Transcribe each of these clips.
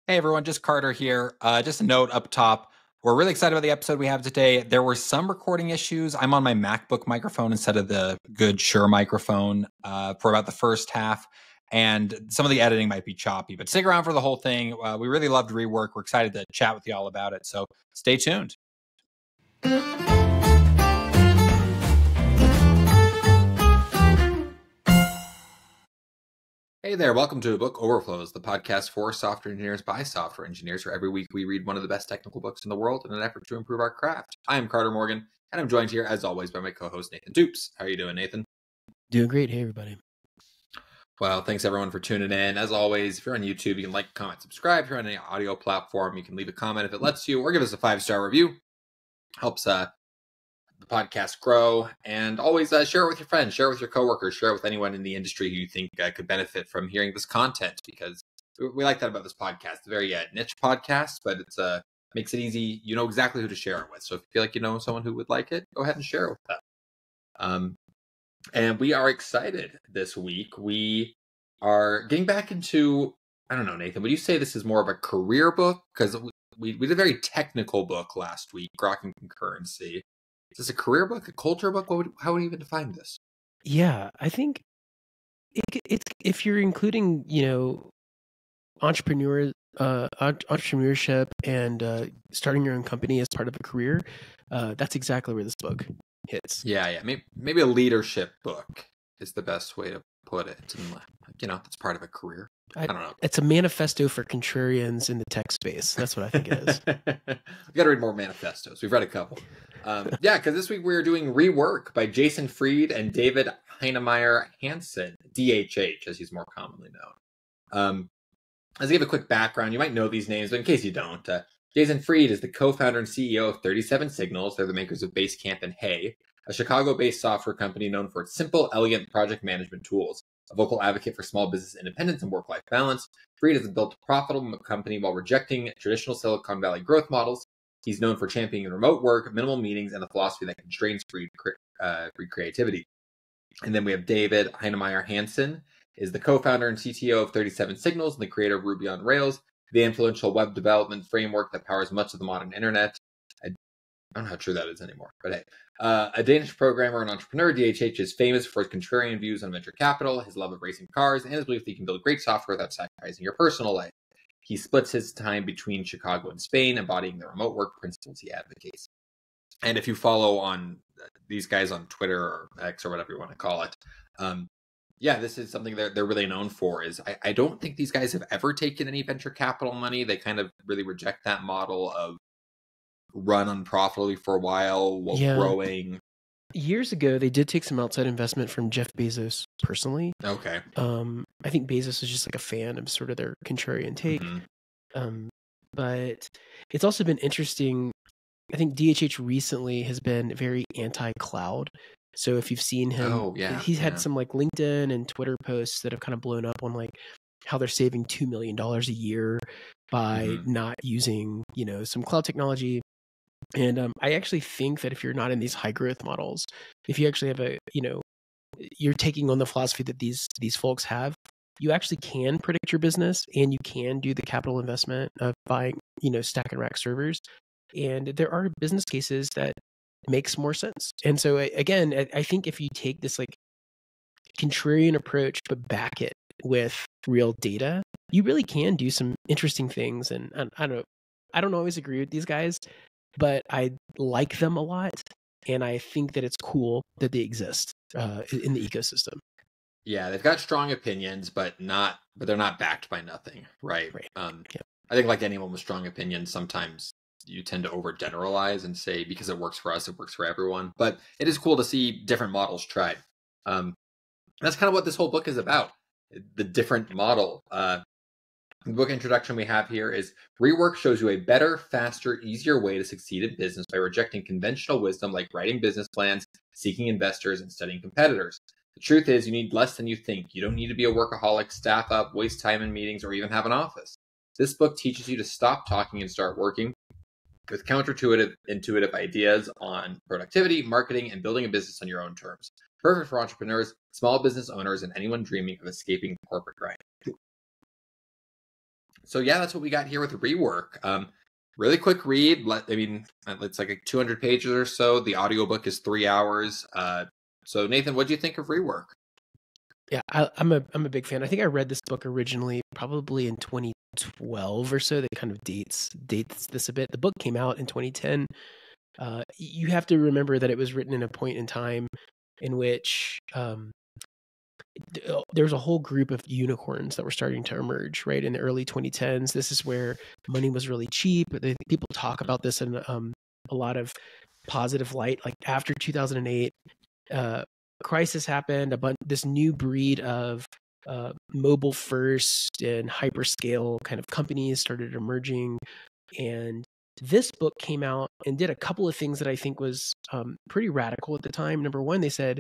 Hey everyone, just Carter here. Just a note up top. We're really excited about the episode we have today. There were some recording issues. I'm on my MacBook microphone instead of the good Shure microphone for about the first half. And some of the editing might be choppy, but stick around for the whole thing. We really loved ReWork. We're excited to chat with you all about it. So stay tuned. Hey there, welcome to Book Overflows, the podcast for software engineers by software engineers, where every week we read one of the best technical books in the world in an effort to improve our craft. I am Carter Morgan, and I'm joined here, as always, by my co-host, Nathan Dupes. How are you doing, Nathan? Doing great. Hey, everybody. Well, thanks everyone for tuning in. As always, if you're on YouTube, you can like, comment, subscribe. If you're on any audio platform, you can leave a comment if it lets you, or give us a 5-star review. Helps the podcast grow, and always share it with your friends, share it with your coworkers, share it with anyone in the industry who you think could benefit from hearing this content, because we like that about this podcast. It's a very niche podcast, but it's makes it easy. You know exactly who to share it with. So if you feel like you know someone who would like it, go ahead and share it with them. And we are excited this week. We are getting back into, I don't know, Nathan, would you say this is more of a career book? Because we did a very technical book last week, Grokking Concurrency. Is this a career book, a culture book? How would you even define this? Yeah, I think it's if you're including, entrepreneurship and starting your own company as part of a career, that's exactly where this book hits. Yeah. Maybe a leadership book is the best way to put it. And, that's part of a career. I don't know. It's a manifesto for contrarians in the tech space. That's what I think it is. We got to read more manifestos. We've read a couple. Because this week we're doing ReWork by Jason Fried and David Heinemeier Hansson, DHH, as he's more commonly known. As I give a quick background, you might know these names, but in case you don't, Jason Fried is the co-founder and CEO of 37 Signals. They're the makers of Basecamp and Hey, a Chicago-based software company known for its simple, elegant project management tools. A vocal advocate for small business independence and work-life balance, Fried has built a profitable company while rejecting traditional Silicon Valley growth models. He's known for championing remote work, minimal meetings, and the philosophy that constrains free creativity. And then we have David Heinemeier Hansson, is the co-founder and CTO of 37 Signals and the creator of Ruby on Rails, the influential web development framework that powers much of the modern internet. I don't know how true that is anymore, but hey. A Danish programmer and entrepreneur, DHH is famous for his contrarian views on venture capital, his love of racing cars, and his belief that you can build great software without sacrificing your personal life. He splits his time between Chicago and Spain, embodying the remote work principles he advocates. And if you follow on these guys on Twitter or X or whatever you want to call it, this is something they're really known for. Is I don't think these guys have ever taken any venture capital money. They kind of really reject that model of run unprofitably for a while while growing. Years ago, they did take some outside investment from Jeff Bezos personally. Okay. I think Bezos is just like a fan of sort of their contrarian take. Mm-hmm. But it's also been interesting. I think DHH recently has been very anti-cloud. So if you've seen him, he's had some like LinkedIn and Twitter posts that have kind of blown up on like how they're saving $2 million a year by not using, some cloud technology. And I actually think that if you're not in these high growth models, if you actually have you're taking on the philosophy that these folks have, you actually can predict your business and you can do the capital investment of buying, stack and rack servers. And there are business cases that makes more sense. And so again, I think if you take this like contrarian approach, but back it with real data, you really can do some interesting things. And I don't always agree with these guys, but I like them a lot, and I think that it's cool that they exist in the ecosystem. Yeah, they've got strong opinions, but they're not backed by nothing, right? I think like anyone with strong opinions, sometimes you tend to overgeneralize and say because it works for us, it works for everyone. But it is cool to see different models tried. That's kind of what this whole book is about, the different model. The book introduction we have here is ReWork shows you a better, faster, easier way to succeed in business by rejecting conventional wisdom like writing business plans, seeking investors, and studying competitors. The truth is you need less than you think. You don't need to be a workaholic, staff up, waste time in meetings, or even have an office. This book teaches you to stop talking and start working with counterintuitive ideas on productivity, marketing, and building a business on your own terms. Perfect for entrepreneurs, small business owners, and anyone dreaming of escaping the corporate grind. So yeah, that's what we got here with ReWork. Really quick read. I mean, it's like 200 pages or so. The audiobook is 3 hours. So Nathan, what do you think of ReWork? Yeah, I'm a big fan. I think I read this book originally probably in 2012 or so. That kind of dates this a bit. The book came out in 2010. You have to remember that it was written in a point in time in which there's a whole group of unicorns that were starting to emerge, right, in the early 2010s. This is where money was really cheap. People talk about this in a lot of positive light. Like after 2008, crisis happened. This new breed of mobile first and hyperscale kind of companies started emerging, and this book came out and did a couple of things that I think was pretty radical at the time. Number one, they said,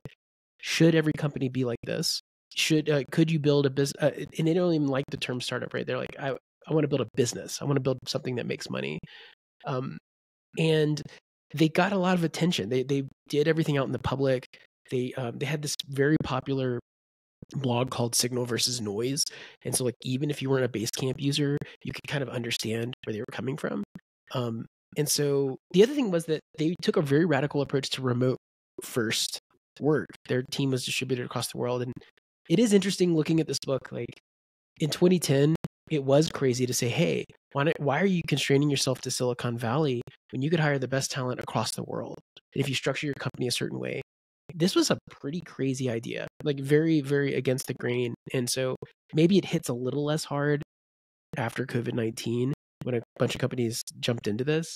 should every company be like this? Could you build a business? And they don't even like the term startup, right? They're like, I want to build a business. I want to build something that makes money. And they got a lot of attention. They did everything out in the public. They had this very popular blog called Signal versus Noise. And so like, even if you weren't a Basecamp user, you could kind of understand where they were coming from. And so the other thing was that they took a very radical approach to remote first work. Their team was distributed across the world. And it is interesting looking at this book. Like in 2010, it was crazy to say, hey, why are you constraining yourself to Silicon Valley when you could hire the best talent across the world? And if you structure your company a certain way, this was a pretty crazy idea, like very, very against the grain. And so maybe it hits a little less hard after COVID-19 when a bunch of companies jumped into this.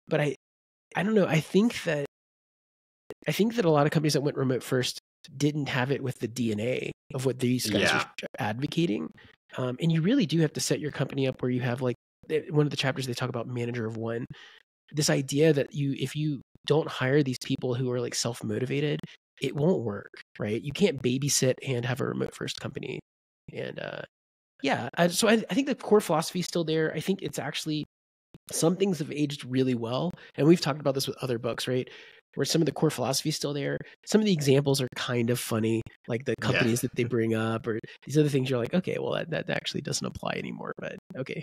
But I don't know. I think that a lot of companies that went remote first didn't have it with the DNA of what these guys are advocating. And you really do have to set your company up where you have, like, one of the chapters they talk about manager of one, this idea that if you don't hire these people who are like self-motivated, it won't work, right? You can't babysit and have a remote first company. And so I think the core philosophy is still there. I think it's actually, some things have aged really well. And we've talked about this with other books, right? Where some of the core philosophy is still there. Some of the examples are kind of funny, like the companies that they bring up, or these other things you're like, okay, well, that actually doesn't apply anymore, but okay.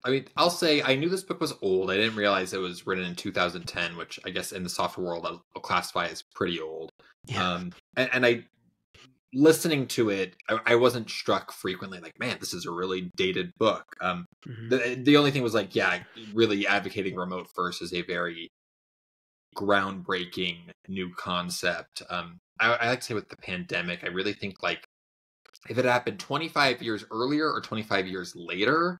I mean, I'll say I knew this book was old. I didn't realize it was written in 2010, which I guess in the software world I'll classify as pretty old. Yeah. And I, listening to it, I wasn't struck frequently like, man, this is a really dated book. The only thing was like, yeah, really advocating remote first is a very groundbreaking new concept. I like to say with the pandemic, I really think like if it happened 25 years earlier or 25 years later,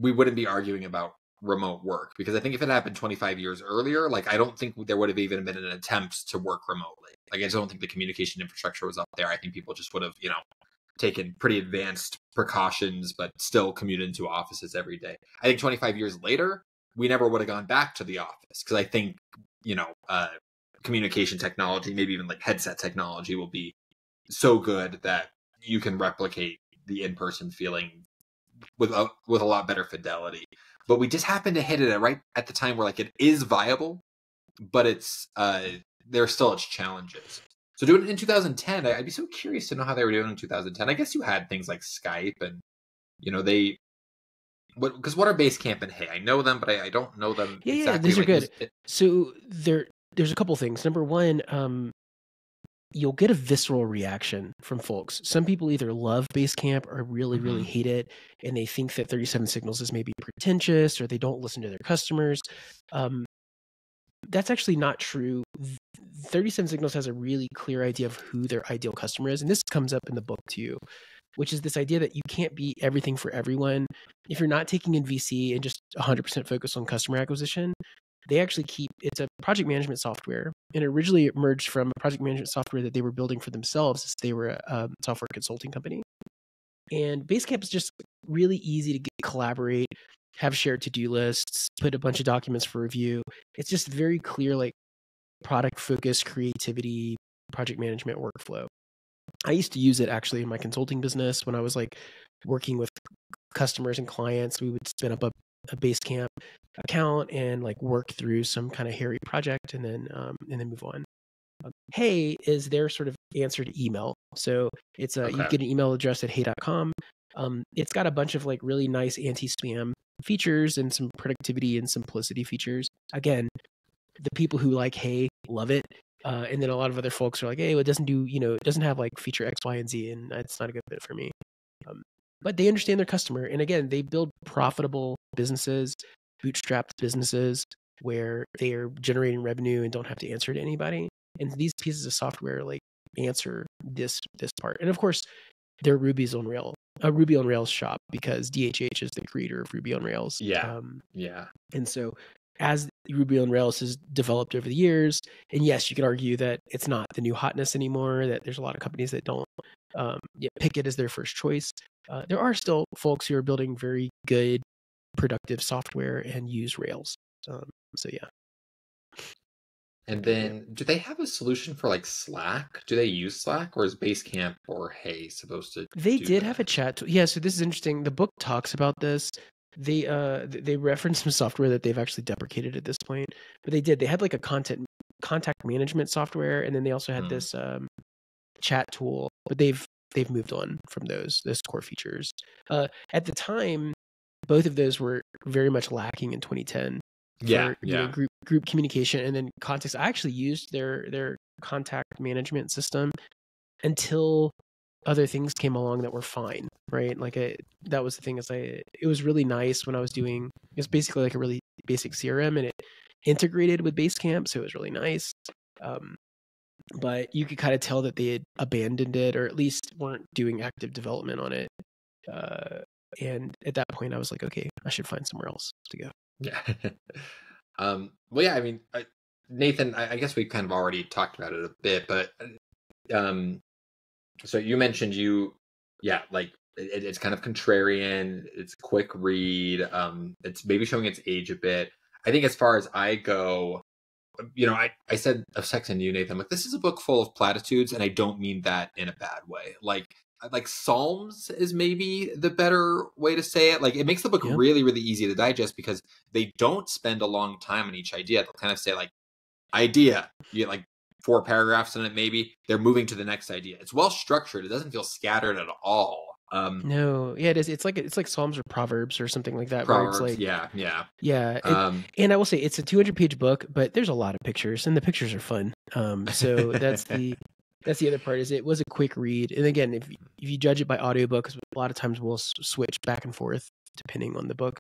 we wouldn't be arguing about remote work, because I think if it happened 25 years earlier, like I don't think there would have even been an attempt to work remotely. Like I just don't think the communication infrastructure was up there. I think people just would have, taken pretty advanced precautions, but still commuted into offices every day. I think 25 years later, we never would have gone back to the office, because I think, communication technology, maybe even like headset technology, will be so good that you can replicate the in-person feeling with a lot better fidelity. But we just happen to hit it right at the time where like it is viable, but it's there are still its challenges. So doing it in 2010, I'd be so curious to know how they were doing in 2010. I guess you had things like Skype and because what are Basecamp and Hey? I know them, but I don't know them exactly. Yeah, these are good. So there's a couple things. Number one, you'll get a visceral reaction from folks. Some people either love Basecamp or really, really hate it, and they think that 37 Signals is maybe pretentious, or they don't listen to their customers. That's actually not true. 37 Signals has a really clear idea of who their ideal customer is, and this comes up in the book too, which is this idea that you can't be everything for everyone. If you're not taking in VC and just 100% focus on customer acquisition, they actually it's a project management software, and it originally emerged from a project management software that they were building for themselves as they were a software consulting company. And Basecamp is just really easy to collaborate, have shared to-do lists, put a bunch of documents for review. It's just very clear, like product focus, creativity, project management workflow. I used to use it actually in my consulting business when I was like working with customers and clients. We would spin up a Basecamp account and like work through some kind of hairy project and then move on. Hey is their sort of answer to email. So it's you get an email address at hey.com. It's got a bunch of like really nice anti-spam features and some productivity and simplicity features. Again, the people who like Hey love it. And then a lot of other folks are like, hey, well, it doesn't do, it doesn't have like feature X, Y, and Z, and it's not a good fit for me. But they understand their customer. And again, they build profitable businesses, bootstrapped businesses where they are generating revenue and don't have to answer to anybody. And these pieces of software like answer this part. And of course, they're Ruby on Rails shop because DHH is the creator of Ruby on Rails. Yeah. And so as Ruby on Rails has developed over the years, and yes, you could argue that it's not the new hotness anymore, that there's a lot of companies that don't pick it as their first choice. There are still folks who are building very good, productive software and use Rails. So yeah. And then do they have a solution for like Slack? Do they use Slack, or is Basecamp or Hey supposed to They did that? have a chat. Yeah, so this is interesting. The book talks about this. They reference some software that they've actually deprecated at this point, but they had like a contact management software, and then they also had this chat tool, but they've moved on from those core features. At the time, both of those were very much lacking in 2010. Group communication and then context. I actually used their contact management system until other things came along that were fine, right? Like that was the thing it was really nice when I was doing, it's basically like a really basic CRM, and it integrated with Basecamp, so it was really nice. But you could kind of tell that they had abandoned it, or at least weren't doing active development on it. And at that point I was like, okay, I should find somewhere else to go. Yeah. Well, yeah, I mean, Nathan, I guess we kind of already talked about it a bit, but so you mentioned like it's kind of contrarian, it's a quick read, it's maybe showing its age a bit. I think as far as I go, I said of Sex and You, Nathan, like, this is a book full of platitudes, and I don't mean that in a bad way. Like Psalms is maybe the better way to say it. Like, it makes the book really, really easy to digest because they don't spend a long time on each idea. They'll kind of say like, idea, you get like 4 paragraphs in it, maybe they're moving to the next idea. It's well structured. It doesn't feel scattered at all. No, yeah, it is. It's like Psalms or Proverbs or something like that. Proverbs, where it's like, yeah. And I will say it's a 200-page book, but there's a lot of pictures, and the pictures are fun. So that's the other part. Is it was a quick read, and again, if you judge it by audiobook, a lot of times we'll switch back and forth depending on the book.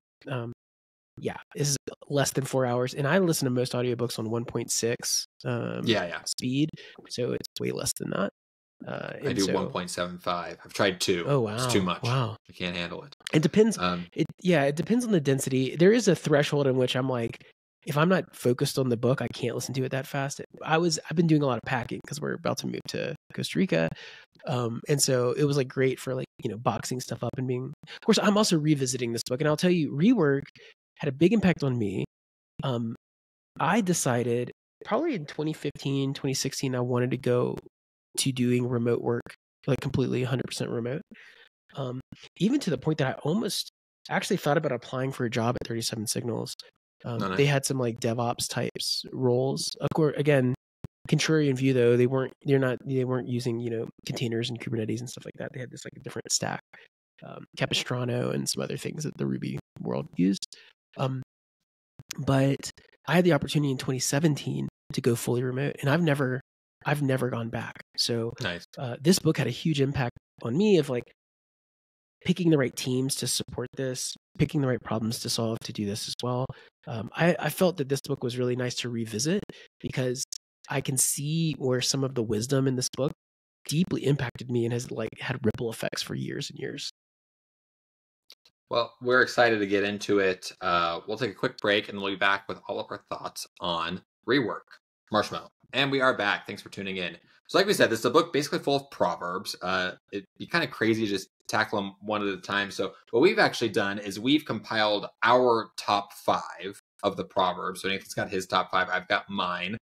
This is less than 4 hours, and I listen to most audiobooks on 1.6 speed, so it's way less than that. I do 1.75. I've tried 2. Oh wow, it's too much. Wow, I can't handle it. It depends. It depends on the density. There is a threshold in which I'm like, if I'm not focused on the book, I can't listen to it that fast. I've been doing a lot of packing because we're about to move to Costa Rica, and so it was like great for like boxing stuff up and being. Of course, I'm also revisiting this book, and I'll tell you, ReWork had a big impact on me. I decided probably in 2015, 2016, I wanted to go to doing remote work, like completely 100% remote. Even to the point that I almost actually thought about applying for a job at 37 Signals. They had some like DevOps types roles. Of course, again, contrarian view though, they weren't using containers and Kubernetes and stuff like that. They had this like a different stack, Capistrano and some other things that the Ruby world used. But I had the opportunity in 2017 to go fully remote, and I've never gone back. So nice. This book had a huge impact on me of like picking the right teams to support this, picking the right problems to solve to do this as well. I felt that this book was really nice to revisit because I can see where some of the wisdom in this book deeply impacted me and has like had ripple effects for years and years. Well, we're excited to get into it. We'll take a quick break and we'll be back with all of our thoughts on ReWork, Marshmallow. And we are back. Thanks for tuning in. So like we said, this is a book basically full of proverbs. It'd be kind of crazy to just tackle them one at a time. So what we've actually done is we've compiled our top 5 of the proverbs. So Nathan's got his top 5. I've got mine.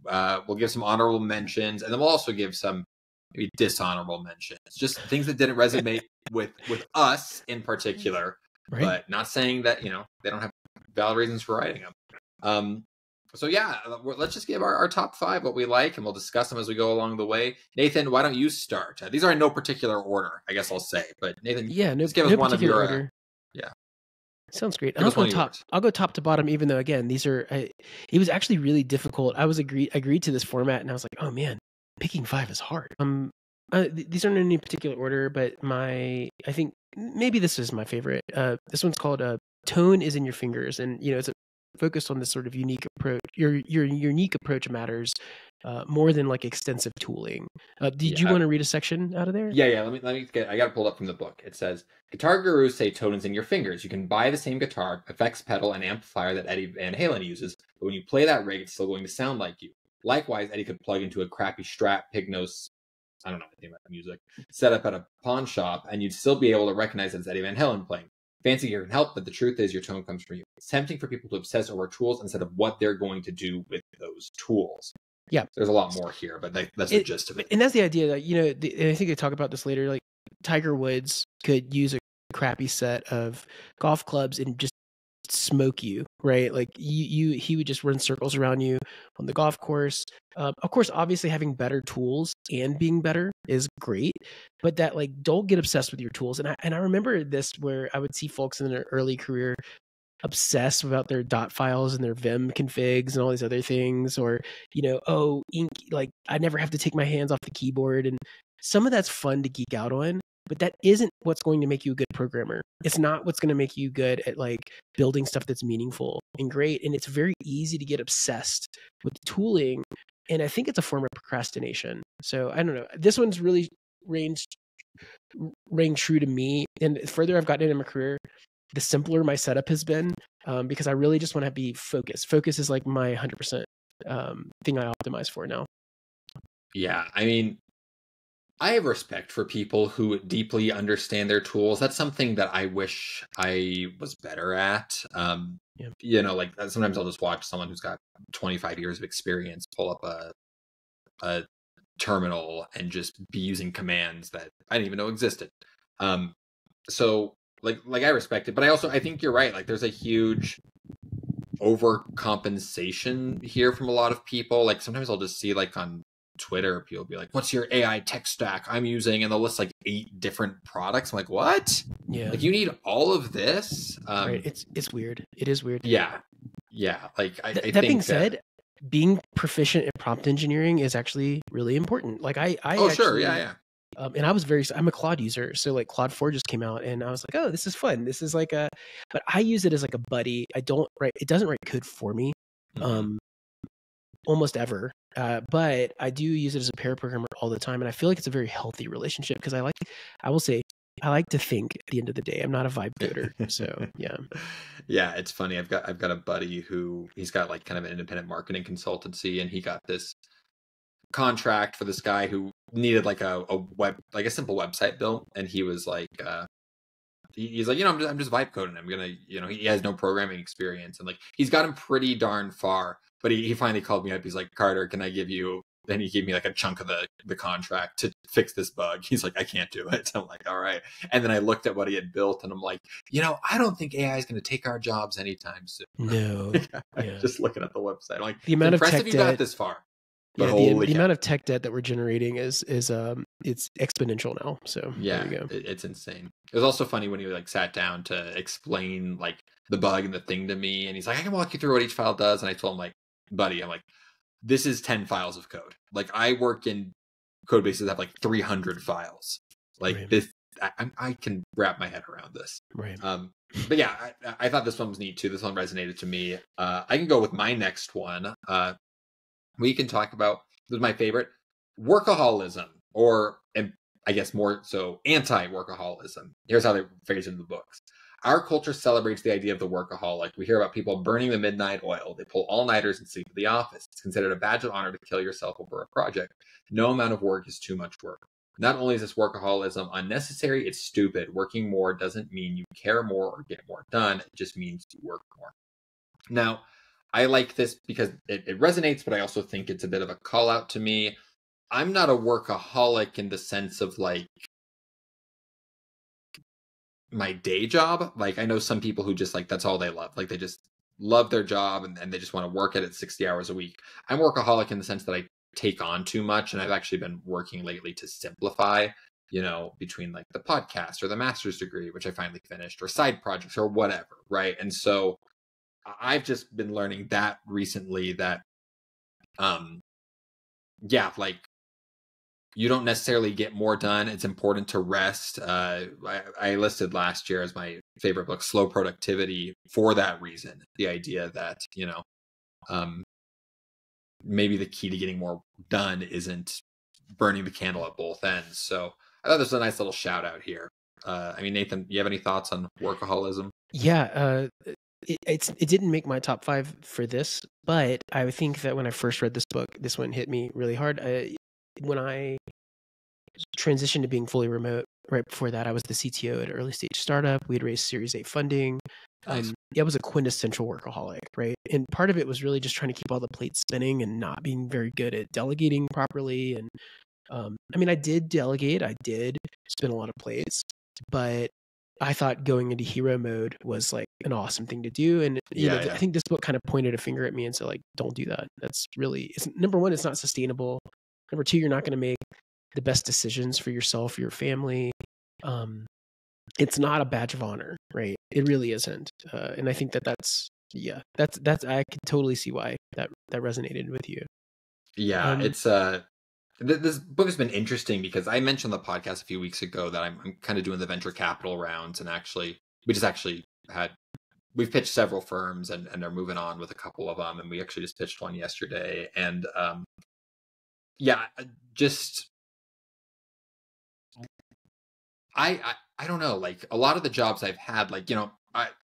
We'll give some honorable mentions, and then we'll also give some maybe dishonorable mentions. Just things that didn't resonate with us in particular, right. But not saying that, they don't have valid reasons for writing them. So yeah, let's just give our top 5 what we like, and we'll discuss them as we go along the way. Nathan, why don't you start? These are in no particular order, I guess I'll say. But Nathan, just give us one of your order. yeah. Sounds great. I'll go top. I'll go top to bottom, even though again these are. It was actually really difficult. I was agreed to this format, and I was like, oh man, picking 5 is hard. These aren't in any particular order, but I think maybe this is my favorite. This one's called "Tone is in Your Fingers," and it's focused on this sort of unique approach. Your unique approach matters more than like extensive tooling. Did you want to read a section out of there? Yeah. Let me get. I got it pulled up from the book. It says, "Guitar gurus say tone is in your fingers. You can buy the same guitar, effects pedal, and amplifier that Eddie Van Halen uses, but when you play that rig, it's still going to sound like you. Likewise, Eddie could plug into a crappy Strat Pignos, I don't know anything about music, set up at a pawn shop, and you'd still be able to recognize that it's Eddie Van Halen playing. Fancy gear can help, but the truth is your tone comes from you. It's tempting for people to obsess over tools instead of what they're going to do with those tools." Yeah. There's a lot more here, but that's the gist of it. And that's the idea that, I think they talk about this later, like Tiger Woods could use a crappy set of golf clubs and just smoke you, right? Like he would just run circles around you on the golf course. Of course, obviously having better tools and being better is great, but that like, don't get obsessed with your tools. And I remember this where I would see folks in their early career obsess about their dot files and their Vim configs and all these other things, or ink, like I never have to take my hands off the keyboard. And some of that's fun to geek out on, but that isn't what's going to make you a good programmer. It's not what's going to make you good at like building stuff that's meaningful and great. And it's very easy to get obsessed with tooling, and I think it's a form of procrastination. So I don't know, this one's really rang true to me, and the further I've gotten in my career, the simpler my setup has been, because I really just want to be focused. Focus is like my 100% thing I optimize for now. Yeah, I mean, I have respect for people who deeply understand their tools. That's something that I wish I was better at. Like sometimes I'll just watch someone who's got 25 years of experience pull up a terminal and just be using commands that I didn't even know existed. So like I respect it, but I think you're right. Like there's a huge overcompensation here from a lot of people. Like sometimes I'll just see like on Twitter, people be like, "What's your AI tech stack I'm using?" And they'll list like 8 different products. I'm like, what? Yeah. Like you need all of this? Right. It's weird. It is weird. Yeah. Like I that think being said, being proficient in prompt engineering is actually really important. Like I actually, sure. Yeah. And I'm a Claude user. So like Claude 4 just came out and I was like, oh, this is fun. This is like but I use it as like a buddy. It doesn't write code for me. Almost ever. But I do use it as a pair programmer all the time. And I feel like it's a very healthy relationship because I like to think at the end of the day. I'm not a vibe coder. So yeah. Yeah, it's funny. I've got a buddy who he's got like kind of an independent marketing consultancy, and he got this contract for this guy who needed like a simple website built, and he was like he's like, I'm just vibe coding. I'm gonna, he has no programming experience, and like he's gotten pretty darn far. But he finally called me up. He's like, "Carter, can I give you?" Then he gave me like a chunk of the contract to fix this bug. He's like, "I can't do it." I'm like, "All right." And then I looked at what he had built, and I'm like, I don't think AI is going to take our jobs anytime soon. No, just looking at the website, I'm like, the amount of tech you got this far. But the amount of tech debt that we're generating is it's exponential now. So yeah, there you go. It's insane. It was also funny when he like sat down to explain like the bug and the thing to me, and he's like, "I can walk you through what each file does," and I told him like, "Buddy, I'm like, this is 10 files of code. Like I work in code bases that have like 300 files. Like right. This, I can wrap my head around this." Right. But yeah, I thought this one was neat too. This one resonated to me. I can go with my next one. We can talk about, this is my favorite, workaholism, or I guess more so anti-workaholism. Here's how they phrase it in the books. Our culture celebrates the idea of the workaholic. We hear about people burning the midnight oil. They pull all-nighters and sleep at the office. It's considered a badge of honor to kill yourself over a project. No amount of work is too much work. Not only is this workaholism unnecessary, it's stupid. Working more doesn't mean you care more or get more done. It just means you work more. Now, I like this because it resonates, but I also think it's a bit of a call out to me. I'm not a workaholic in the sense of like my day job. Like I know some people who just like, that's all they love. Like they just love their job and they just want to work at it 60 hours a week. I'm workaholic in the sense that I take on too much, and I've actually been working lately to simplify, between like the podcast or the master's degree, which I finally finished, or side projects or whatever, right? And so I've just been learning that recently that like you don't necessarily get more done. It's important to rest. I listed last year as my favorite book, Slow Productivity, for that reason. The idea that, maybe the key to getting more done isn't burning the candle at both ends. So I thought this was a nice little shout out here. Nathan, you have any thoughts on workaholism? Yeah, it didn't make my top 5 for this, but I think that when I first read this book, this one hit me really hard. When I transitioned to being fully remote, right before that, I was the CTO at an early stage startup. We had raised Series A funding. Nice. I was a quintessential workaholic, right? And part of it was really just trying to keep all the plates spinning and not being very good at delegating properly. And I did delegate. I did spin a lot of plates, but I thought going into hero mode was like an awesome thing to do. And I think this book kind of pointed a finger at me and said, like, don't do that. That's really, number one, it's not sustainable. Number two, you're not going to make the best decisions for yourself, your family. It's not a badge of honor, right? It really isn't. And I think that's I can totally see why that resonated with you. Yeah, it's this book has been interesting because I mentioned on the podcast a few weeks ago that I'm kind of doing the venture capital rounds, and we've pitched several firms and are moving on with a couple of them, and we actually just pitched one yesterday. And I don't know, like a lot of the jobs I've had, like,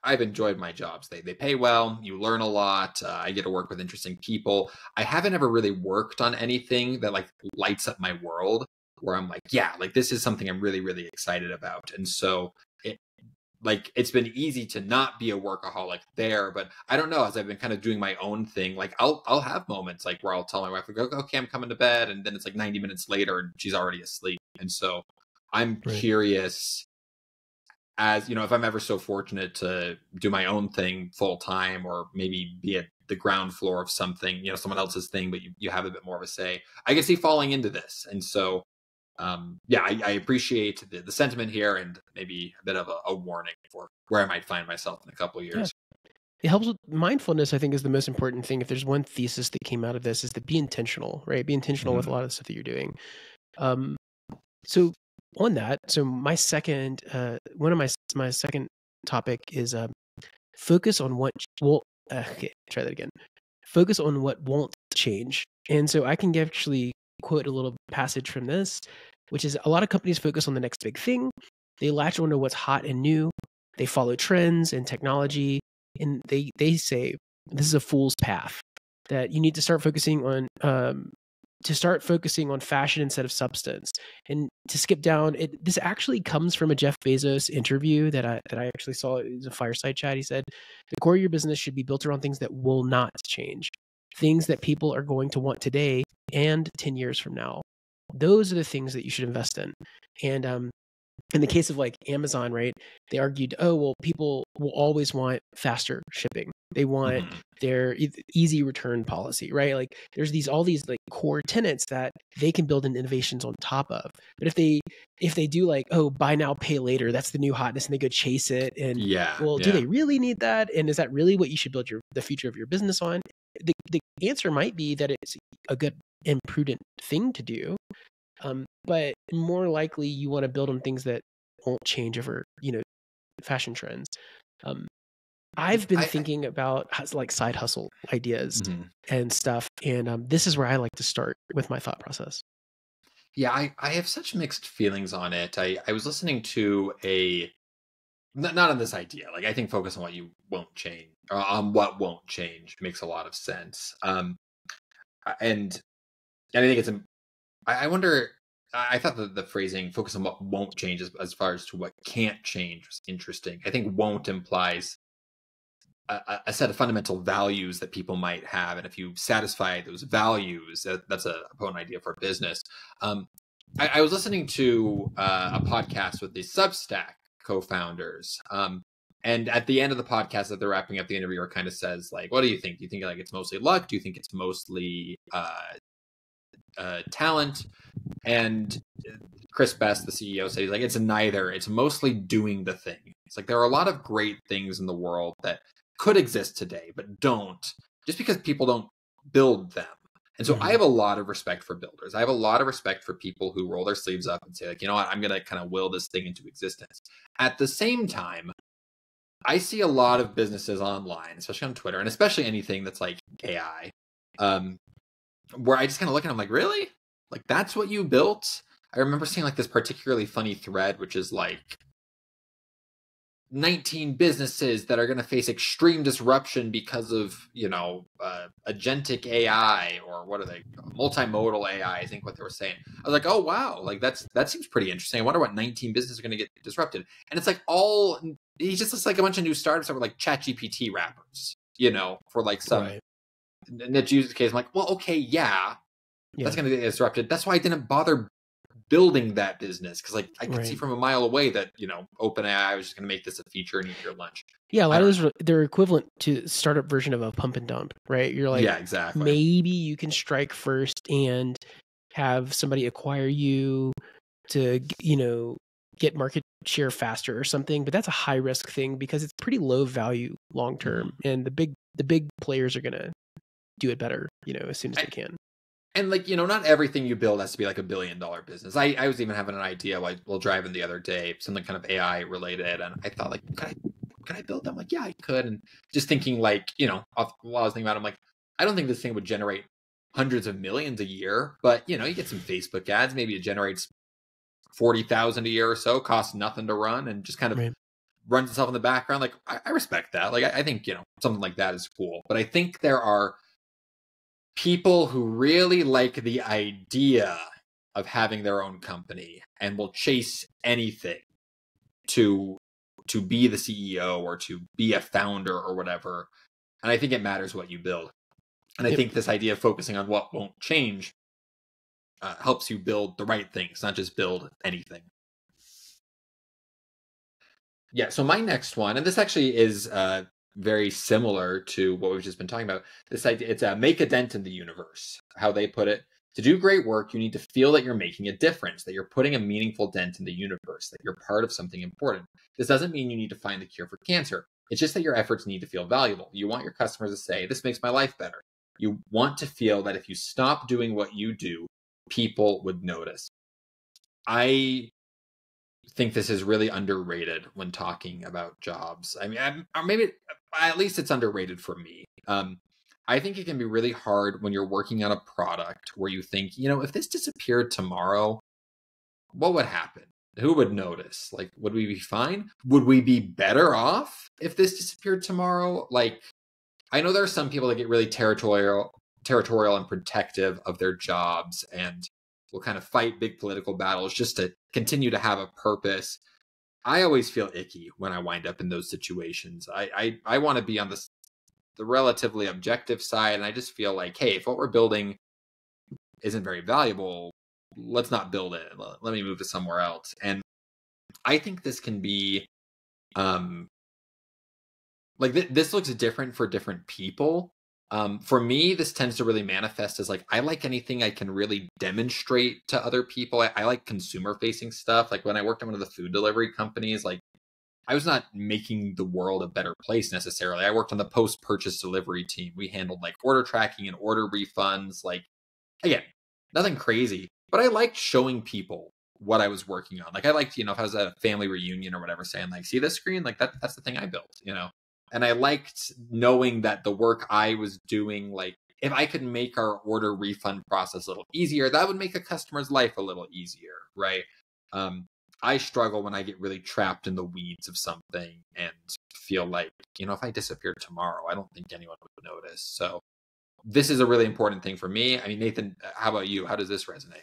I've enjoyed my jobs. They pay well. You learn a lot. I get to work with interesting people. I haven't ever really worked on anything that like lights up my world where I'm like, yeah, like this is something I'm really, really excited about. And so it's been easy to not be a workaholic there, but I don't know, as I've been kind of doing my own thing, like I'll have moments like where I'll tell my wife, like, okay, I'm coming to bed. And then it's like 90 minutes later and she's already asleep. And so I'm curious, as if I'm ever so fortunate to do my own thing full time, or maybe be at the ground floor of something, someone else's thing, but you have a bit more of a say, I can see falling into this. And so, I appreciate the sentiment here, and maybe a bit of a warning for where I might find myself in a couple of years. Yeah. It helps with mindfulness. I think is the most important thing. If there's one thesis that came out of this, is to be intentional, right? Be intentional with a lot of the stuff that you're doing. So on that, my second, one of my second topic is focus on what try that again. Focus on what won't change. And so I can actually quote a little passage from this, which is, a lot of companies focus on the next big thing. They latch onto what's hot and new. They follow trends and technology, and they say this is a fool's path. That you need to start focusing on fashion instead of substance. And to skip down, this actually comes from a Jeff Bezos interview that I actually saw. It was a fireside chat. He said, the core of your business should be built around things that will not change, things that people are going to want today and 10 years from now. Those are the things that you should invest in. And in the case of like Amazon, right, they argued, people will always want faster shipping. They want their easy return policy, right? Like there's all these like core tenets that they can build in innovations on top of. But if they do like, buy now, pay later, that's the new hotness, and they go chase it. And do they really need that? And is that really what you should build the future of your business on? The answer might be that it's a good and prudent thing to do. But more likely you want to build on things that won't change over, fashion trends. I've been thinking about like side hustle ideas and stuff. And this is where I like to start with my thought process. Yeah, I have such mixed feelings on it. I was listening to not on this idea. Like, I think focus on what you won't change, or on what won't change, makes a lot of sense. And I think I wonder, I thought the phrasing focus on what won't change as far as to what can't change was interesting. I think won't implies a set of fundamental values that people might have. And if you satisfy those values, that's a potent idea for a business. I was listening to a podcast with the Substack co-founders. And at the end of the podcast that they're wrapping up, the interviewer kind of says, like, what do you think? Do you think like it's mostly luck? Do you think it's mostly talent? And Chris Best, the CEO, said, he's like, it's neither. It's mostly doing the thing. It's like there are a lot of great things in the world that could exist today, but don't, just because people don't build them. And so I have a lot of respect for builders. I have a lot of respect for people who roll their sleeves up and say, like, you know what, I'm going to kind of will this thing into existence. At the same time, I see a lot of businesses online, especially on Twitter, and especially anything that's like AI, where I just kind of look at them like, really? Like, that's what you built? I remember seeing like this particularly funny thread, which is like 19 businesses that are going to face extreme disruption because of, you know, agentic AI, or what are they, multimodal AI, I think what they were saying. I was like, oh wow, like that seems pretty interesting. I wonder what 19 businesses are going to get disrupted. And it's like he just looks like a bunch of new startups that were like ChatGPT wrappers, you know, for like some niche use case. I'm like, well, okay, yeah, that's going to get disrupted. That's why I didn't bother building that business, because like I could see from a mile away that, you know, OpenAI was just going to make this a feature and eat your lunch. Yeah, a lot of those, they're equivalent to startup version of a pump and dump, right? You're like, yeah, exactly. Maybe you can strike first and have somebody acquire you to, you know, get market share faster or something, but that's a high risk thing because it's pretty low value long term, and the big players are going to do it better, you know, as soon as they can. And like, you know, not everything you build has to be like $1 billion business. I was even having an idea while driving the other day, something kind of AI related, and I thought like, could I build them? Like, yeah, I could. And just thinking like, you know, while I was thinking about it, I'm like, I don't think this thing would generate hundreds of millions a year, but you know, you get some Facebook ads, maybe it generates 40,000 a year or so, costs nothing to run, and just kind of runs itself in the background. Like, I respect that. Like, I think, you know, something like that is cool. But I think there are people who really like the idea of having their own company and will chase anything to be the CEO or to be a founder or whatever. And I think it matters what you build. And I think this idea of focusing on what won't change helps you build the right things, not just build anything. Yeah, so my next one, and this actually is very similar to what we've just been talking about. This idea, it's make a dent in the universe. How they put it: to do great work, you need to feel that you're making a difference, that you're putting a meaningful dent in the universe, that you're part of something important. This doesn't mean you need to find the cure for cancer. It's just that your efforts need to feel valuable. You want your customers to say, this makes my life better. You want to feel that if you stop doing what you do, people would notice. I think this is really underrated when talking about jobs. I mean, or maybe at least it's underrated for me. I think it can be really hard when you're working on a product where you think, you know, if this disappeared tomorrow, what would happen? Who would notice? Like, would we be fine? Would we be better off if this disappeared tomorrow? Like, I know there are some people that get really territorial and protective of their jobs and will kind of fight big political battles just to continue to have a purpose. I always feel icky when I wind up in those situations. I want to be on the relatively objective side, and I just feel like, hey, if what we're building isn't very valuable, let's not build it. Let me move to somewhere else. And I think this can be like this looks different for different people. For me, this tends to really manifest as like, I like anything I can really demonstrate to other people. I like consumer facing stuff. Like when I worked at one of the food delivery companies, like I was not making the world a better place necessarily. I worked on the post-purchase delivery team. We handled like order tracking and order refunds. Like, again, nothing crazy, but I liked showing people what I was working on. Like I liked, you know, if I was at a family reunion or whatever, saying like, see this screen? Like that's the thing I built, you know? And I liked knowing that the work I was doing, like if I could make our order refund process a little easier, that would make a customer's life a little easier, right? I struggle when I get really trapped in the weeds of something and feel like, you know, if I disappeared tomorrow, I don't think anyone would notice. So this is a really important thing for me. I mean, Nathan, how about you? How does this resonate?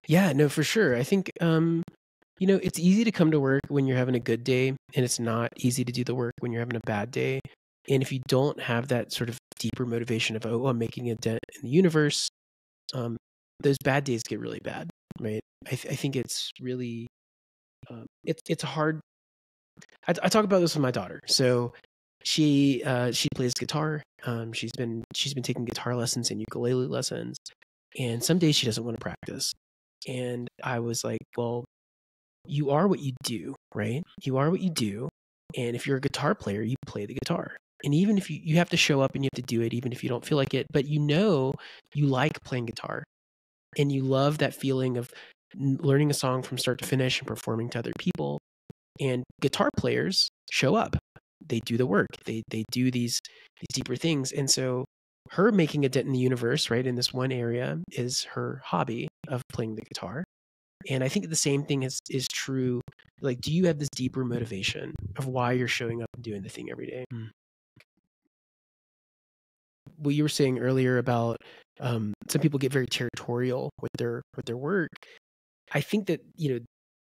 Yeah, no, for sure. I think, you know, it's easy to come to work when you're having a good day, and it's not easy to do the work when you're having a bad day. And if you don't have that sort of deeper motivation of, oh, I'm making a dent in the universe, those bad days get really bad, right? I think it's really, it's hard I talk about this with my daughter. So she plays guitar. She's been taking guitar lessons and ukulele lessons, and some days she doesn't want to practice. And I was like, well, you are what you do, right? You are what you do. And if you're a guitar player, you play the guitar. And even if you have to show up and you have to do it, even if you don't feel like it, but you like playing guitar and you love that feeling of learning a song from start to finish and performing to other people. And guitar players show up. They do the work. They do these deeper things. And so her making a dent in the universe, right, in this one area is her hobby of playing the guitar. And I think the same thing is true. Like, do you have this deeper motivation of why you're showing up and doing the thing every day? What you were saying earlier about some people get very territorial with their work. I think that,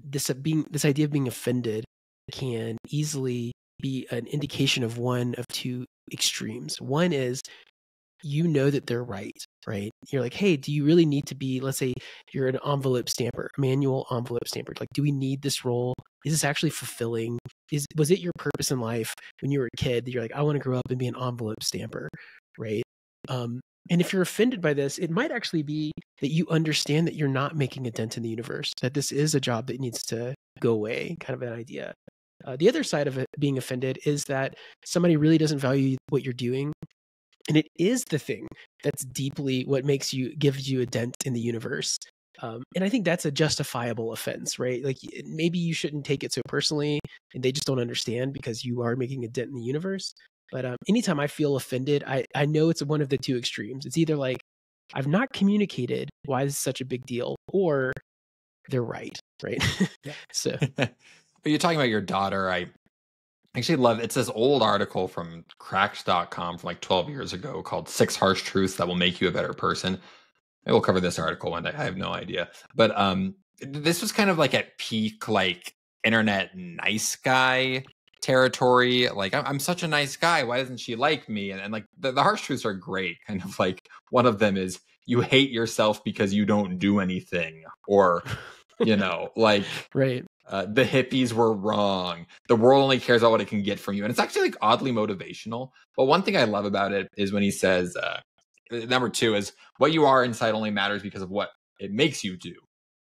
this idea of being offended can easily be an indication of one of two extremes. One is, that they're right? You're like, hey, do you really need to be, let's say you're an envelope stamper, a manual envelope stamper. Like, do we need this role? Is this actually fulfilling? Was it your purpose in life when you were a kid that you're like, I want to grow up and be an envelope stamper, right? And if you're offended by this, it might actually be that you understand that you're not making a dent in the universe, that this is a job that needs to go away, kind of an idea. The other side of it being offended is that somebody really doesn't value what you're doing. And it is the thing that's deeply what gives you a dent in the universe. And I think that's a justifiable offense, right? Like, maybe you shouldn't take it so personally and they just don't understand because you are making a dent in the universe. But anytime I feel offended, I know it's one of the two extremes. It's either like, I've not communicated why this is such a big deal, or they're right? Yeah. So, but you're talking about your daughter. I actually love, it's this old article from cracks.com from like 12 years ago called 6 Harsh Truths That Will Make You a Better Person. Maybe we'll cover this article one day. I have no idea. But this was kind of like at peak, like, internet nice guy territory. Like, I'm such a nice guy. Why doesn't she like me? And like the harsh truths are great. Kind of like one of them is, you hate yourself because you don't do anything. Or, like, right. The hippies were wrong. The world only cares about what it can get from you. And it's actually like oddly motivational. But one thing I love about it is when he says, number 2 is, what you are inside only matters because of what it makes you do.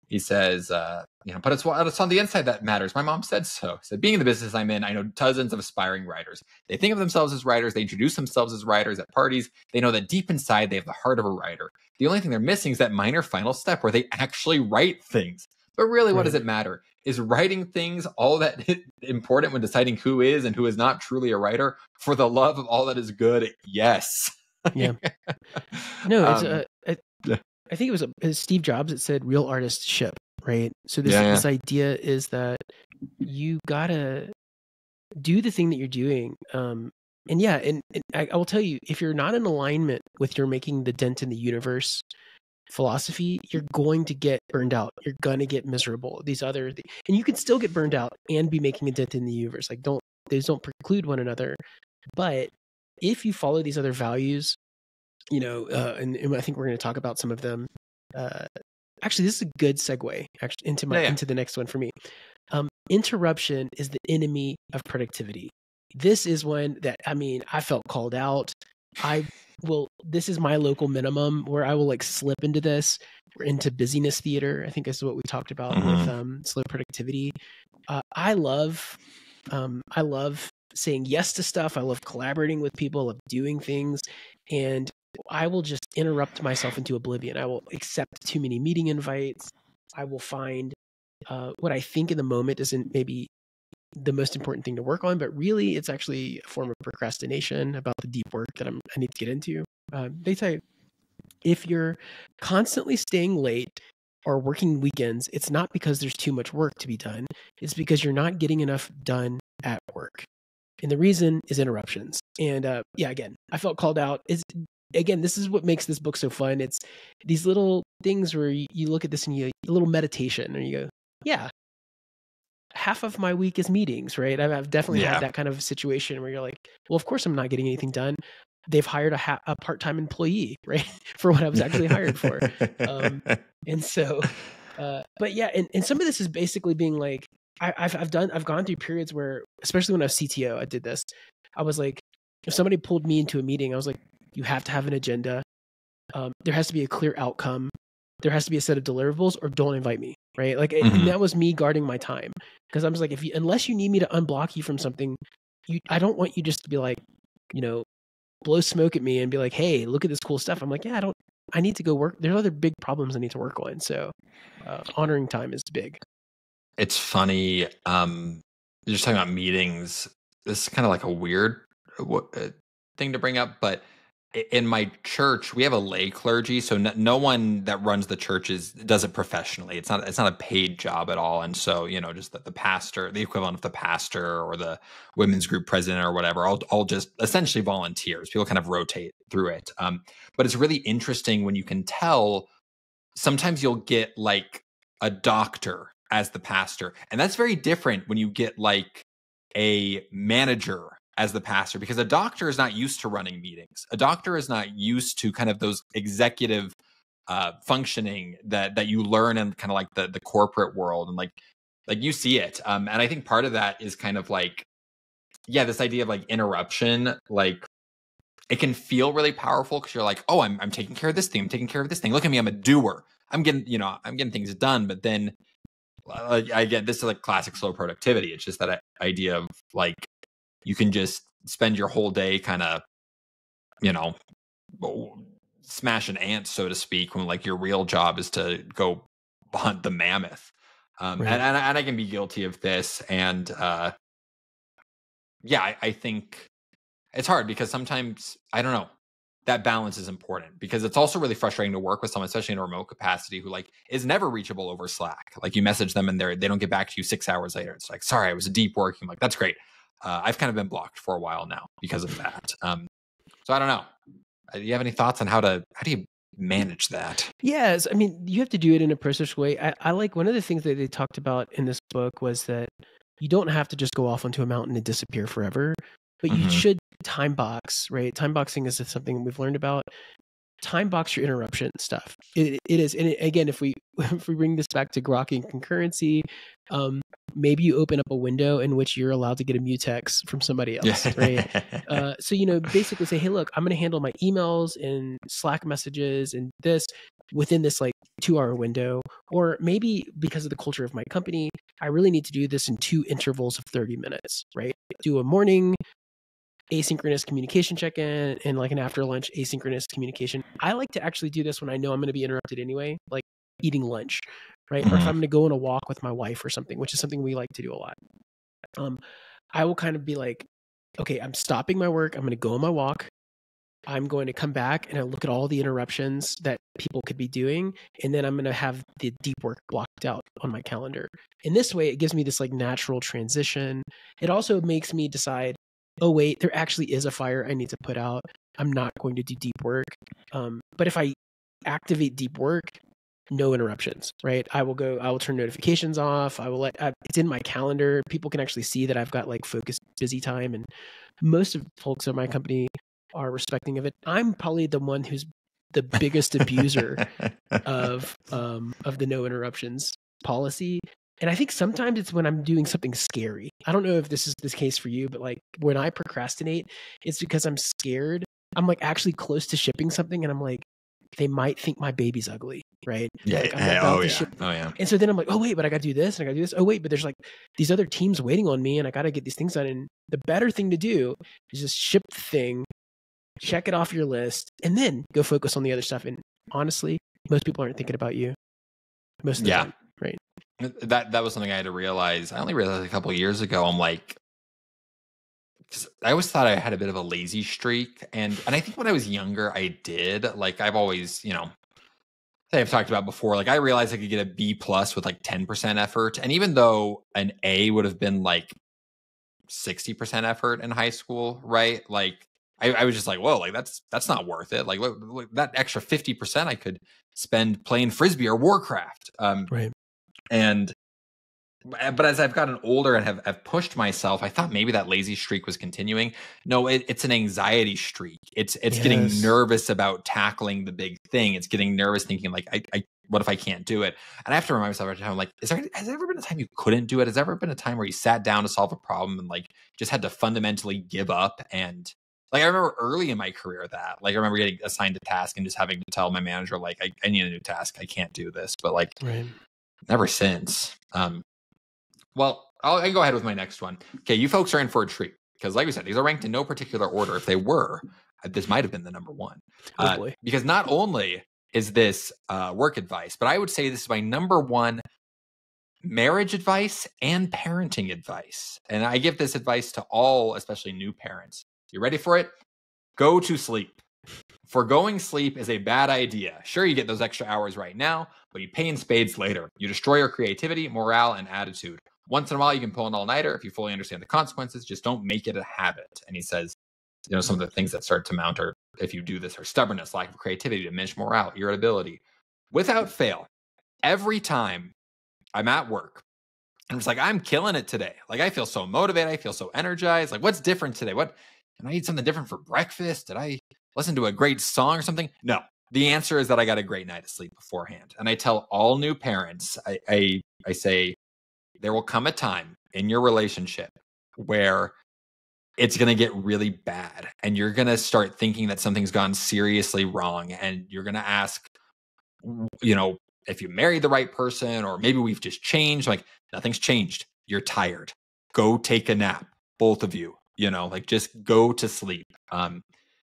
He says, but it's on the inside that matters. My mom said so. He said, being in the business I'm in, I know dozens of aspiring writers. They think of themselves as writers. They introduce themselves as writers at parties. They know that deep inside they have the heart of a writer. The only thing they're missing is that minor final step where they actually write things. But really, what does it matter? Is writing things all that important when deciding who is and who is not truly a writer? For the love of all that is good, yes. Yeah. No, I think it was Steve Jobs that said real artists ship, right? So this idea is that you gotta do the thing that you're doing. And I will tell you, if you're not in alignment with your making the dent in the universe philosophy, you're going to get burned out. You're going to get miserable. These other things. And you can still get burned out and be making a dent in the universe. Like, these don't preclude one another. But if you follow these other values, and I think we're going to talk about some of them. Actually, this is a good segue into the next one for me. Interruption is the enemy of productivity. This is one that, I felt called out. This is my local minimum where I will like slip into this. We're into busyness theater. I think this is what we talked about with slow productivity. I love saying yes to stuff. I love collaborating with people. I love doing things. And I will just interrupt myself into oblivion. I will accept too many meeting invites. I will find what I think in the moment isn't maybe the most important thing to work on, but really it's actually a form of procrastination about the deep work that I need to get into. They say if you're constantly staying late or working weekends, it's not because there's too much work to be done. It's because you're not getting enough done at work. And the reason is interruptions. And again, I felt called out. This is what makes this book so fun. It's these little things where you look at this and a little meditation and you go, yeah, half of my week is meetings, right? I've definitely had that kind of situation where you're like, well, of course I'm not getting anything done. They've hired a part-time employee, right? For what I was actually hired for. And so, and some of this is basically being like, I've gone through periods where, especially when I was CTO, I did this. I was like, if somebody pulled me into a meeting, I was like, you have to have an agenda. There has to be a clear outcome. There has to be a set of deliverables, or don't invite me. Right. Like, and that was me guarding my time, because I was like, unless you need me to unblock you from something, I don't want you just to be like, blow smoke at me and be like, hey, look at this cool stuff. I'm like, yeah, I need to go work. There's other big problems I need to work on. So honoring time is big. It's funny. You're just talking about meetings. This is kind of like a weird thing to bring up, but in my church, we have a lay clergy, so no one that runs the church does it professionally. It's not a paid job at all. And so, just the pastor, the equivalent of the pastor or the women's group president or whatever, all just essentially volunteers. People kind of rotate through it. But it's really interesting when you can tell. Sometimes you'll get like a doctor as the pastor, and that's very different when you get like a manager as the pastor, because a doctor is not used to running meetings. A doctor is not used to kind of those executive functioning that you learn in kind of like the corporate world, and like you see it. And I think part of that is kind of like, this idea of like interruption. Like, it can feel really powerful because you're like, oh, I'm taking care of this thing. I'm taking care of this thing. Look at me, I'm a doer. I'm getting things done. But then I get, this is like classic slow productivity. It's just that idea of like, you can just spend your whole day kind of, smashing ants, so to speak, when like your real job is to go hunt the mammoth. Right. And I can be guilty of this. And I think it's hard because sometimes, I don't know, that balance is important, because it's also really frustrating to work with someone, especially in a remote capacity, who like is never reachable over Slack. Like, you message them and they don't get back to you 6 hours later. It's like, sorry, I was deep working. I'm like, that's great. I've kind of been blocked for a while now because of that. So I don't know. Do you have any thoughts on how do you manage that? Yes. I mean, you have to do it in a process way. I like, one of the things that they talked about in this book was that you don't have to just go off onto a mountain and disappear forever, but you should time box, right? Time boxing is something we've learned about. Time box your interruption stuff. It is. And again, if we bring this back to Grokking concurrency, maybe you open up a window in which you're allowed to get a mutex from somebody else, right? So, basically say, hey, look, I'm going to handle my emails and Slack messages and this within this like 2-hour window. Or maybe because of the culture of my company, I really need to do this in 2 intervals of 30 minutes, right? Do a morning asynchronous communication check-in and like an after lunch asynchronous communication. I like to actually do this when I know I'm going to be interrupted anyway, like eating lunch, right? Or if I'm going to go on a walk with my wife or something, which is something we like to do a lot. I will kind of be like, okay, I'm stopping my work. I'm going to go on my walk. I'm going to come back and I look at all the interruptions that people could be doing. And then I'm going to have the deep work blocked out on my calendar. In this way, it gives me this like natural transition. It also makes me decide, oh, wait, there actually is a fire I need to put out. I'm not going to do deep work. But if I activate deep work, no interruptions, right? I will turn notifications off. It's in my calendar. People can actually see that I've got like focused busy time. And most of the folks at my company are respecting of it. I'm probably the one who's the biggest abuser of the no interruptions policy. And I think sometimes it's when I'm doing something scary. I don't know if this is the case for you, but like when I procrastinate, it's because I'm scared. I'm like actually close to shipping something and I'm like, they might think my baby's ugly, right? Yeah. Like, Oh yeah. And so then I'm like, oh wait, but I got to do this and I got to do this. Oh wait, but there's like these other teams waiting on me and I got to get these things done. And the better thing to do is just ship the thing, check it off your list, and then go focus on the other stuff. And honestly, most people aren't thinking about you most of the time, right? That was something I had to realize. I only realized a couple of years ago. I'm like, 'cause I always thought I had a bit of a lazy streak, and I think when I was younger, I did. Like, I've always, I've talked about before. Like, I realized I could get a B+ with like 10% effort, and even though an A would have been like 60% effort in high school, right? Like, I was just like, whoa, like that's not worth it. Like, look, that extra 50% I could spend playing Frisbee or Warcraft, right? But as I've gotten older and have pushed myself, I thought maybe that lazy streak was continuing. No, it's an anxiety streak. It's getting nervous about tackling the big thing. It's getting nervous thinking like, what if I can't do it? And I have to remind myself every time, like, has there ever been a time you couldn't do it? Has there ever been a time where you sat down to solve a problem and like just had to fundamentally give up? And like, I remember early in my career that, like, I remember getting assigned a task and just having to tell my manager, like, I need a new task. I can't do this. But like, never since. Well, I can go ahead with my next one. Okay, you folks are in for a treat because, like we said, these are ranked in no particular order. If they were, this might have been the number one. Because not only is this work advice, but I would say this is my number one marriage advice and parenting advice. And I give this advice to all, especially new parents. You ready for it? Go to sleep. Foregoing sleep is a bad idea. Sure, you get those extra hours right now, but you pay in spades later. You destroy your creativity, morale, and attitude. Once in a while, you can pull an all-nighter if you fully understand the consequences. Just don't make it a habit. And he says, you know, some of the things that start to mount are, if you do this, are stubbornness, lack of creativity, diminished morale, irritability. Without fail, every time I'm at work, and it's like, I'm killing it today. Like, I feel so motivated. I feel so energized. Like, what's different today? Can I eat something different for breakfast? Did I listen to a great song or something? No. The answer is that I got a great night of sleep beforehand. And I tell all new parents, I say, there will come a time in your relationship where it's going to get really bad and you're going to start thinking that something's gone seriously wrong. And you're going to ask, you know, if you married the right person, or maybe we've just changed. Like, nothing's changed. You're tired. Go take a nap. Both of you, you know, like, just go to sleep.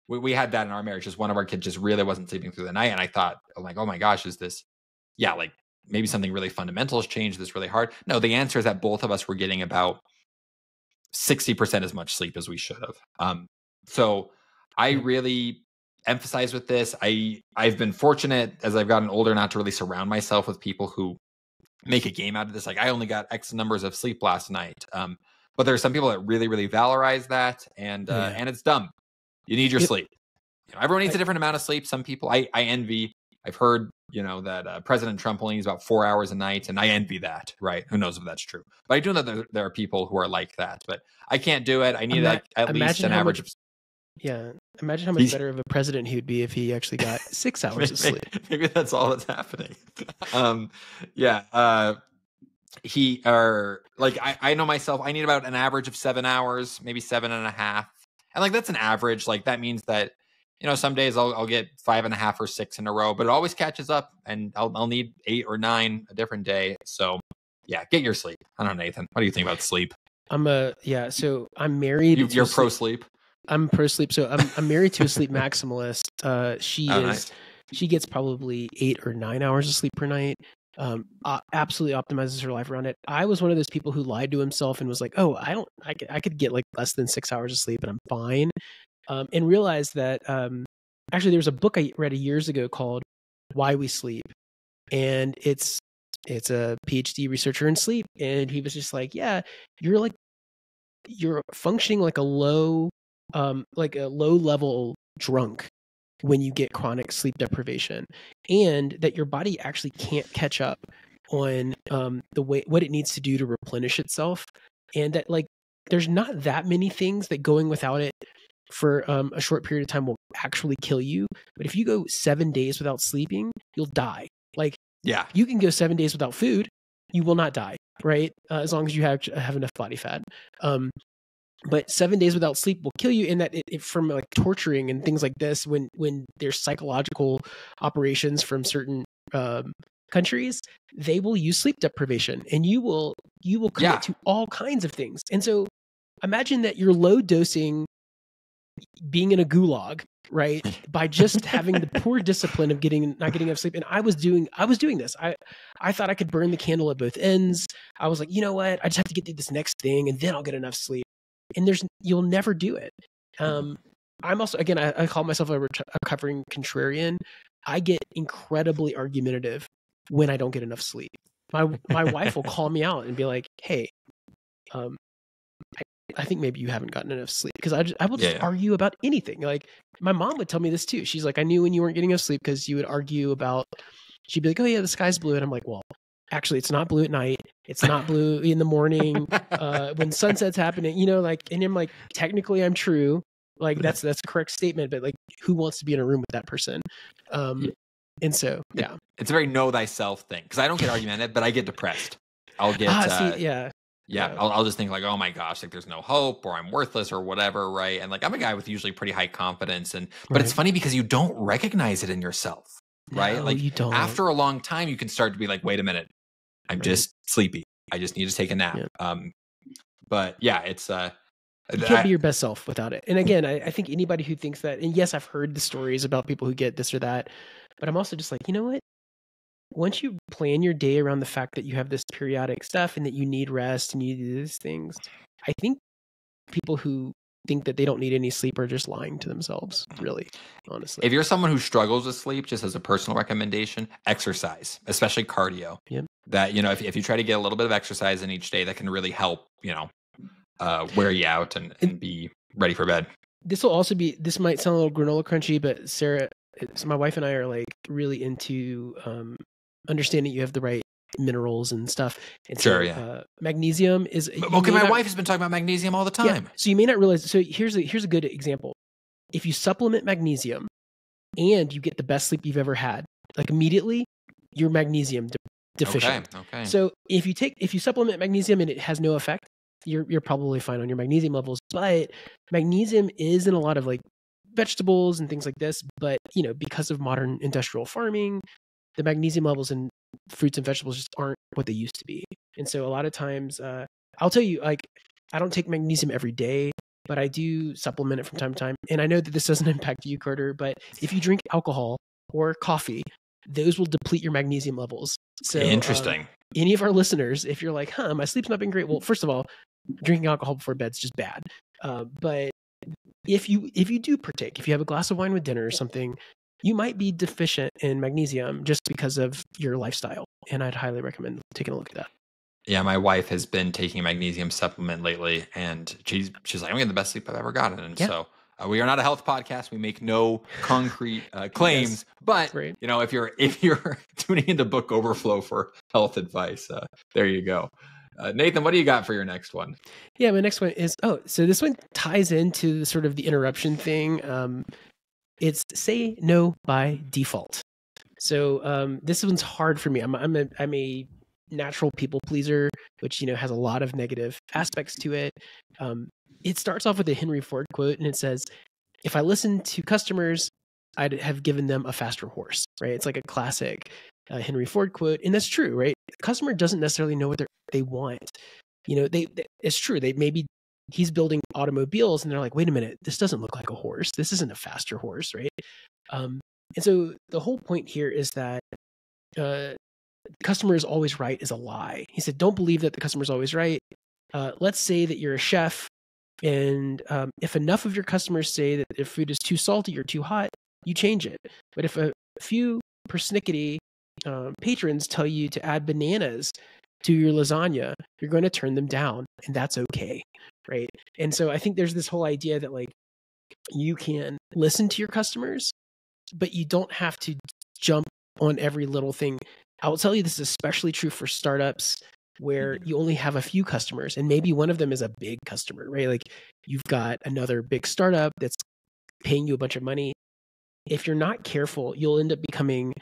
We had that in our marriage. Just one of our kids just really wasn't sleeping through the night. And I thought, like, oh my gosh, is this, like, maybe something really fundamental has changed. This really hard. No, the answer is that both of us were getting about 60% as much sleep as we should have. So I really emphasize with this. I've been fortunate as I've gotten older not to really surround myself with people who make a game out of this. Like, I only got X numbers of sleep last night. But there are some people that really, really valorize that. And it's dumb. You need your sleep. You know, everyone needs a different amount of sleep. Some people I envy. I've heard, you know, that President Trump only needs about 4 hours a night, and I envy that, right? Who knows if that's true? But I do know that there are people who are like that, but I can't do it. I need like at least an average of... Yeah. Imagine how much better of a president he would be if he actually got 6 hours of sleep. Maybe that's all that's happening. I know myself, I need about an average of 7 hours, maybe 7.5. And like, that's an average. Like, that means that, you know, some days I'll get 5.5 or 6 in a row, but it always catches up, and I'll need 8 or 9 a different day. So yeah, get your sleep. I don't know, Nathan, what do you think about sleep? So I'm married. You're pro sleep. I'm pro sleep. So I'm married to a sleep maximalist. She gets probably 8 or 9 hours of sleep per night. Absolutely optimizes her life around it. I was one of those people who lied to himself and was like, oh, I could get like less than 6 hours of sleep and I'm fine. And realized that actually there was a book I read years ago called Why We Sleep. And it's a PhD researcher in sleep. And he was just like, yeah, you're functioning like a low level drunk when you get chronic sleep deprivation, and that your body actually can't catch up on what it needs to do to replenish itself. And that, like, there's not that many things that going without it for a short period of time will actually kill you. But if you go 7 days without sleeping, you'll die. Like, yeah, you can go 7 days without food, you will not die, right? As long as you have enough body fat. But 7 days without sleep will kill you, in that it from like torturing and things like this, when there's psychological operations from certain countries, they will use sleep deprivation, and you will commit to all kinds of things. And so imagine that you're low dosing being in a gulag, right? By just having the poor discipline of not getting enough sleep. And I was doing this. I thought I could burn the candle at both ends. I was like, you know what? I just have to get through this next thing and then I'll get enough sleep. And you'll never do it. I'm also, again, I call myself a recovering contrarian. I get incredibly argumentative when I don't get enough sleep. My wife will call me out and be like, hey, I think maybe you haven't gotten enough sleep, because I will just argue about anything. Like, my mom would tell me this too. She's like, I knew when you weren't getting enough sleep because you would argue about, she'd be like, oh yeah, the sky's blue. And I'm like, well, actually it's not blue at night. It's not blue in the morning when sunset's happening, you know, like, and I'm like, technically I'm true. Like, that's a correct statement, but like, who wants to be in a room with that person? And so, yeah. It's a very know thyself thing. Because I don't get argumentative, but I get depressed. I'll get... I'll just think like, oh my gosh, like there's no hope, or I'm worthless, or whatever, right? And like I'm a guy with usually pretty high confidence, but it's funny because you don't recognize it in yourself, right? No, like you don't. After a long time, you can start to be like, wait a minute, I'm just sleepy. I just need to take a nap. Yeah. But yeah, it's you can't be your best self without it. And again, I think anybody who thinks that, and yes, I've heard the stories about people who get this or that, but I'm also just like, you know what? Once you plan your day around the fact that you have this periodic stuff and that you need rest and you do these things, I think people who think that they don't need any sleep are just lying to themselves, really, honestly. If you're someone who struggles with sleep, just as a personal recommendation, exercise, especially cardio. Yep. That, if you try to get a little bit of exercise in each day, that can really help, wear you out and be ready for bed. This might sound a little granola crunchy, but Sarah, so my wife and I are like really into understanding you have the right minerals and stuff. And so, magnesium is... Okay, my wife has been talking about magnesium all the time. Yeah, so you may not realize... So here's a good example. If you supplement magnesium and you get the best sleep you've ever had, like immediately, you're magnesium deficient. Okay. So if you supplement magnesium and it has no effect, you're probably fine on your magnesium levels. But magnesium is in a lot of like vegetables and things like this. But because of modern industrial farming, the magnesium levels in fruits and vegetables just aren't what they used to be. And so a lot of times, I'll tell you, like, I don't take magnesium every day, but I do supplement it from time to time. And I know that this doesn't impact you, Carter, but if you drink alcohol or coffee, those will deplete your magnesium levels. So interesting. Any of our listeners, if you're like, my sleep's not been great. Well, first of all, drinking alcohol before bed's just bad. But if you do partake, if you have a glass of wine with dinner or something, you might be deficient in magnesium just because of your lifestyle. And I'd highly recommend taking a look at that. Yeah, my wife has been taking a magnesium supplement lately, and she's like, I'm getting the best sleep I've ever gotten. And so we are not a health podcast. We make no concrete claims, Yes, but right. If you're tuning into Book Overflow for health advice, there you go. Nathan, what do you got for your next one? Yeah, my next one is, so this one ties into sort of the interruption thing. It's say no by default. So this one's hard for me. I'm a natural people pleaser, which has a lot of negative aspects to it. It starts off with a Henry Ford quote, and it says, "If I listened to customers, I'd have given them a faster horse." Right? It's like a classic Henry Ford quote, and that's true, right? The customer doesn't necessarily know what they want. It's true. He's building automobiles and they're like, wait a minute, this doesn't look like a horse. This isn't a faster horse, right? And so the whole point here is that customer is always right is a lie. He said, don't believe that the customer is always right. Let's say that you're a chef, and if enough of your customers say that their food is too salty or too hot, you change it. But if a few persnickety patrons tell you to add bananas to your lasagna, you're going to turn them down, and that's okay, right? And so I think there's this whole idea that like you can listen to your customers, but you don't have to jump on every little thing. I will tell you this is especially true for startups where you only have a few customers, and maybe one of them is a big customer, right? Like you've got another big startup that's paying you a bunch of money. If you're not careful, you'll end up becoming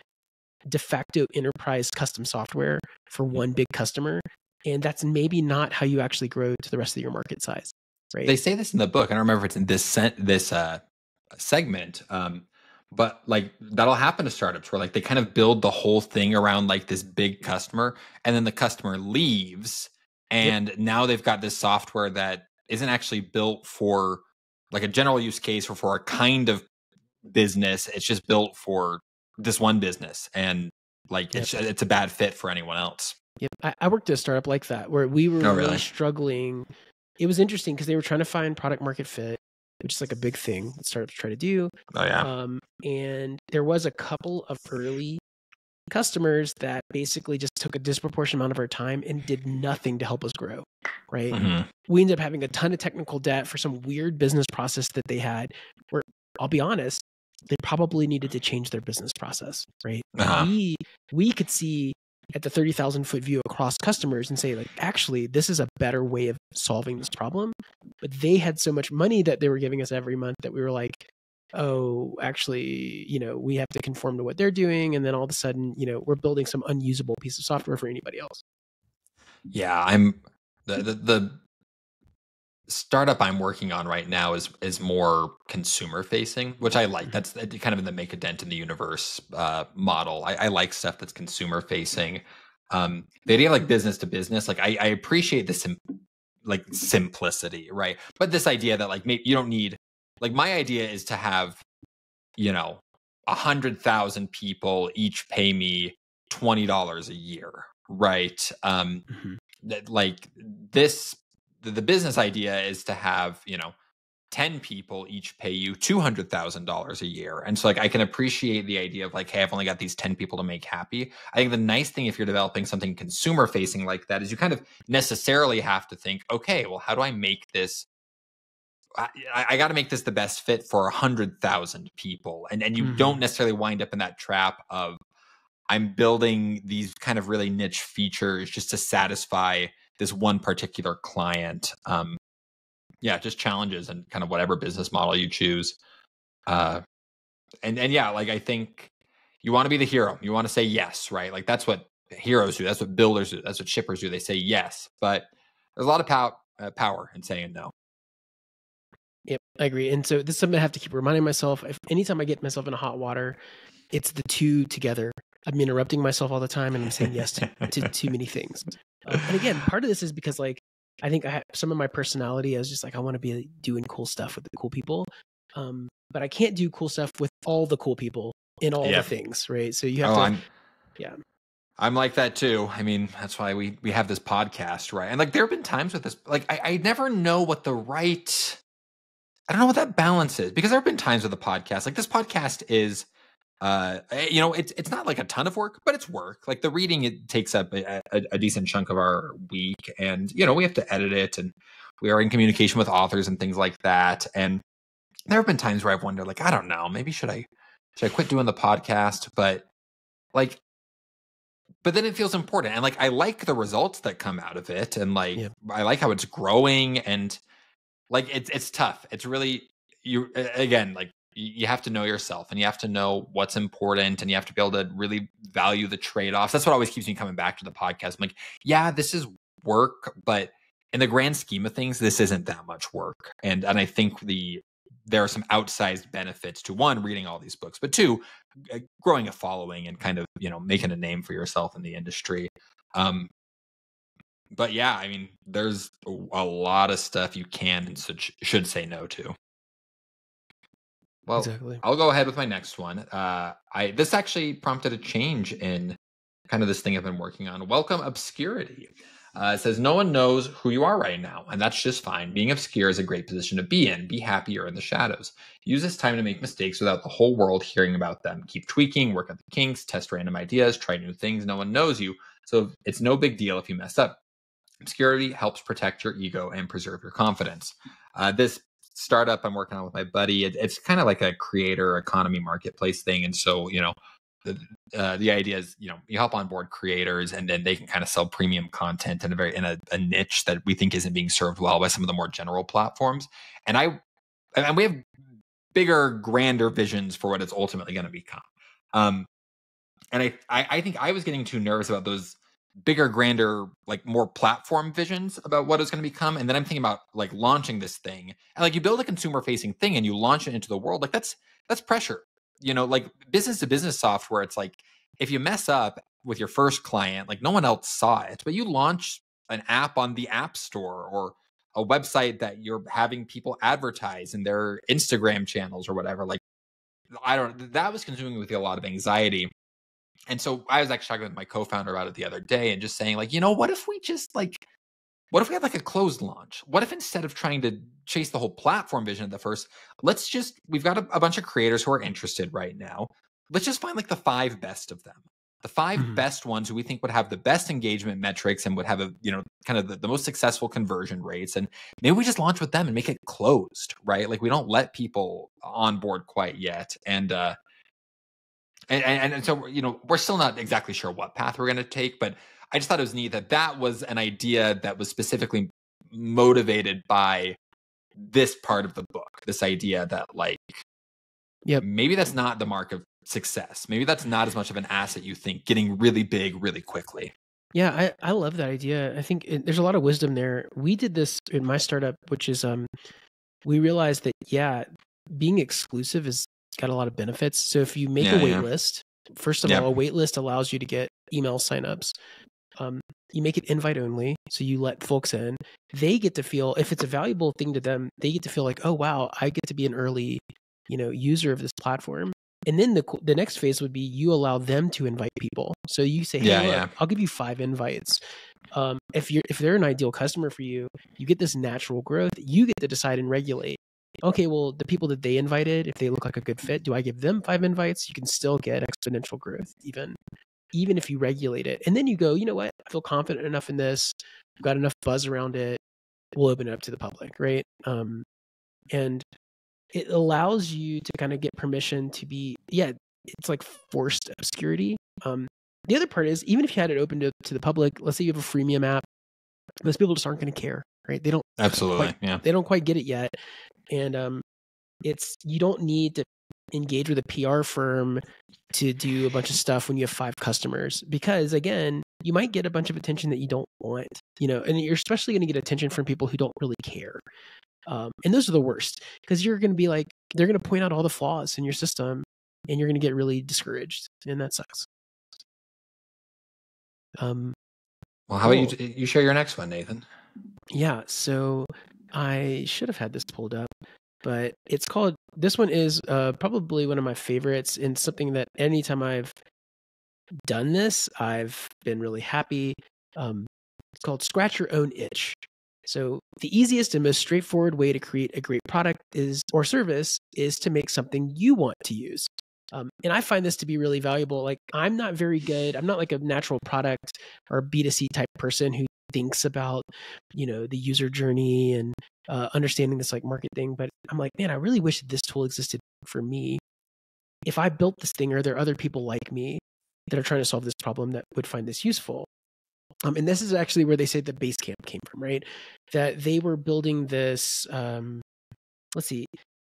de facto enterprise custom software for one big customer. And that's maybe not how you actually grow to the rest of your market size, right? They say this in the book. I don't remember if it's in this segment, but like that'll happen to startups where like they kind of build the whole thing around like this big customer, and then the customer leaves, and now they've got this software that isn't actually built for like a general use case or for a kind of business. It's just built for this one business, and like it's a bad fit for anyone else. Yep. I worked at a startup like that where we were really struggling. It was interesting because they were trying to find product market fit, which is like a big thing that startups try to do. Oh yeah. And there was a couple of early customers that basically just took a disproportionate amount of our time and did nothing to help us grow, right? Mm-hmm. We ended up having a ton of technical debt for some weird business process that they had where, I'll be honest, they probably needed to change their business process, right? Uh-huh. We could see at the 30,000 foot view across customers and say like, actually, this is a better way of solving this problem. But they had so much money that they were giving us every month that we were like, oh, actually, we have to conform to what they're doing. And then all of a sudden, we're building some unusable piece of software for anybody else. Yeah, I'm the startup I'm working on right now is more consumer facing, which I like. That's kind of in the make a dent in the universe model. I like stuff that's consumer facing. The idea of like business to business, like I appreciate this like simplicity, right? But this idea that like maybe you don't need, like my idea is to have 100,000 people each pay me $20 a year, right? Like this, the business idea is to have 10 people each pay you $200,000 a year. And so like I can appreciate the idea of like, hey, I've only got these 10 people to make happy. I think the nice thing if you're developing something consumer facing like that is you kind of necessarily have to think, okay, well, how do I make this? I got to make this the best fit for 100,000 people. And you don't necessarily wind up in that trap of I'm building these kind of really niche features just to satisfy this one particular client. Just challenges and kind of whatever business model you choose. And yeah, like I think you want to be the hero. You want to say yes, right? Like that's what heroes do. That's what builders do. That's what shippers do. They say yes, but there's a lot of power in saying no. Yep, I agree. And so this is something I have to keep reminding myself. If anytime I get myself in a hot water, it's the two together. I'm interrupting myself all the time and I'm saying yes to too many things. And again, part of this is because like, I think I have some of my personality is just like, I want to be doing cool stuff with the cool people. But I can't do cool stuff with all the cool people in all the things, right? So you have to, I'm like that too. I mean, that's why we have this podcast, right? And like, there have been times with this, like, I never know what I don't know what that balance is, because there have been times with the podcast, like this podcast is, it's not like a ton of work, but it's work. Like the reading, it takes up a decent chunk of our week, and we have to edit it, and we are in communication with authors and things like that. And there have been times where I've wondered, like, I don't know, maybe should I quit doing the podcast? But then it feels important, and like I like the results that come out of it, and like I like how it's growing, and like it's tough. It's really you have to know yourself, and you have to know what's important, and you have to be able to really value the trade-offs. That's what always keeps me coming back to the podcast. I'm like, yeah, this is work, but in the grand scheme of things, this isn't that much work. And I think there are some outsized benefits to one, reading all these books, but two, growing a following and kind of, making a name for yourself in the industry. But yeah, I mean, there's a lot of stuff you can and should say no to. Well, exactly. I'll go ahead with my next one. This actually prompted a change in kind of this thing I've been working on. Welcome, Obscurity. It says, no one knows who you are right now, and that's just fine. Being obscure is a great position to be in. Be happy you're in the shadows. Use this time to make mistakes without the whole world hearing about them. Keep tweaking, work out the kinks, test random ideas, try new things. No one knows you, so it's no big deal if you mess up. Obscurity helps protect your ego and preserve your confidence. This startup I'm working on with my buddy, it's kind of like a creator economy marketplace thing. And so, the idea is, you help on board creators, and then they can kind of sell premium content in a niche that we think isn't being served well by some of the more general platforms. And we have bigger, grander visions for what it's ultimately going to become. And I think I was getting too nervous about those bigger, grander, like more platform visions about what it's going to become. And then I'm thinking about like launching this thing, and like you build a consumer facing thing and you launch it into the world. Like that's pressure, like business to business software. It's like, if you mess up with your first client, like no one else saw it, but you launch an app on the App Store or a website that you're having people advertise in their Instagram channels or whatever. Like, that was consuming with a lot of anxiety. And so I was actually talking with my co-founder about it the other day and just saying, like, what if we had like a closed launch? What if instead of trying to chase the whole platform vision at the first, we've got a bunch of creators who are interested right now. Let's just find like the 5 best of them, the 5 best ones who we think would have the best engagement metrics and would have kind of the most successful conversion rates. And maybe we just launch with them and make it closed, right? Like we don't let people on board quite yet. And so, we're still not exactly sure what path we're going to take, but I just thought it was neat that was an idea that was specifically motivated by this part of the book, this idea that like Yep. maybe that's not the mark of success. Maybe that's not as much of an asset you think, getting really big really quickly. Yeah, I love that idea. I think there's a lot of wisdom there. We did this in my startup, which is we realized that, yeah, being exclusive has got a lot of benefits. So if you make a wait list, first of all, a wait list allows you to get email signups. You make it invite only, so you let folks in. They get to feel, if it's a valuable thing to them, they get to feel like, oh wow, I get to be an early, user of this platform. And then the next phase would be you allow them to invite people. So you say, hey, look, I'll give you 5 invites. If they're an ideal customer for you, you get this natural growth. You get to decide and regulate. Okay, well, the people that they invited, if they look like a good fit, do I give them 5 invites? You can still get exponential growth, even if you regulate it. And then you go, you know what? I feel confident enough in this. I've got enough buzz around it. We'll open it up to the public, right? And it allows you to kind of get permission to be, it's like forced obscurity. The other part is, even if you had it open to the public, let's say you have a freemium app, those people just aren't going to care, right? They don't they don't quite get it yet. And you don't need to engage with a PR firm to do a bunch of stuff when you have 5 customers, because again, you might get a bunch of attention that you don't want, and you're especially going to get attention from people who don't really care. And those are the worst, because you're going to be like, they're going to point out all the flaws in your system and you're going to get really discouraged, and that sucks. Well, how about you share your next one, Nathan? Yeah. So I should have had this pulled up, but this one is probably one of my favorites, and something that anytime I've done this, I've been really happy. It's called Scratch Your Own Itch. So the easiest and most straightforward way to create a great product or service is to make something you want to use. And I find this to be really valuable. Like, I'm not very good. I'm not like a natural product or B2C type person who thinks about, the user journey and understanding this like market thing. But I'm like, man, I really wish this tool existed for me. If I built this thing, are there other people like me that are trying to solve this problem that would find this useful? And this is actually where they say the Basecamp came from, right? That they were building this, let's see,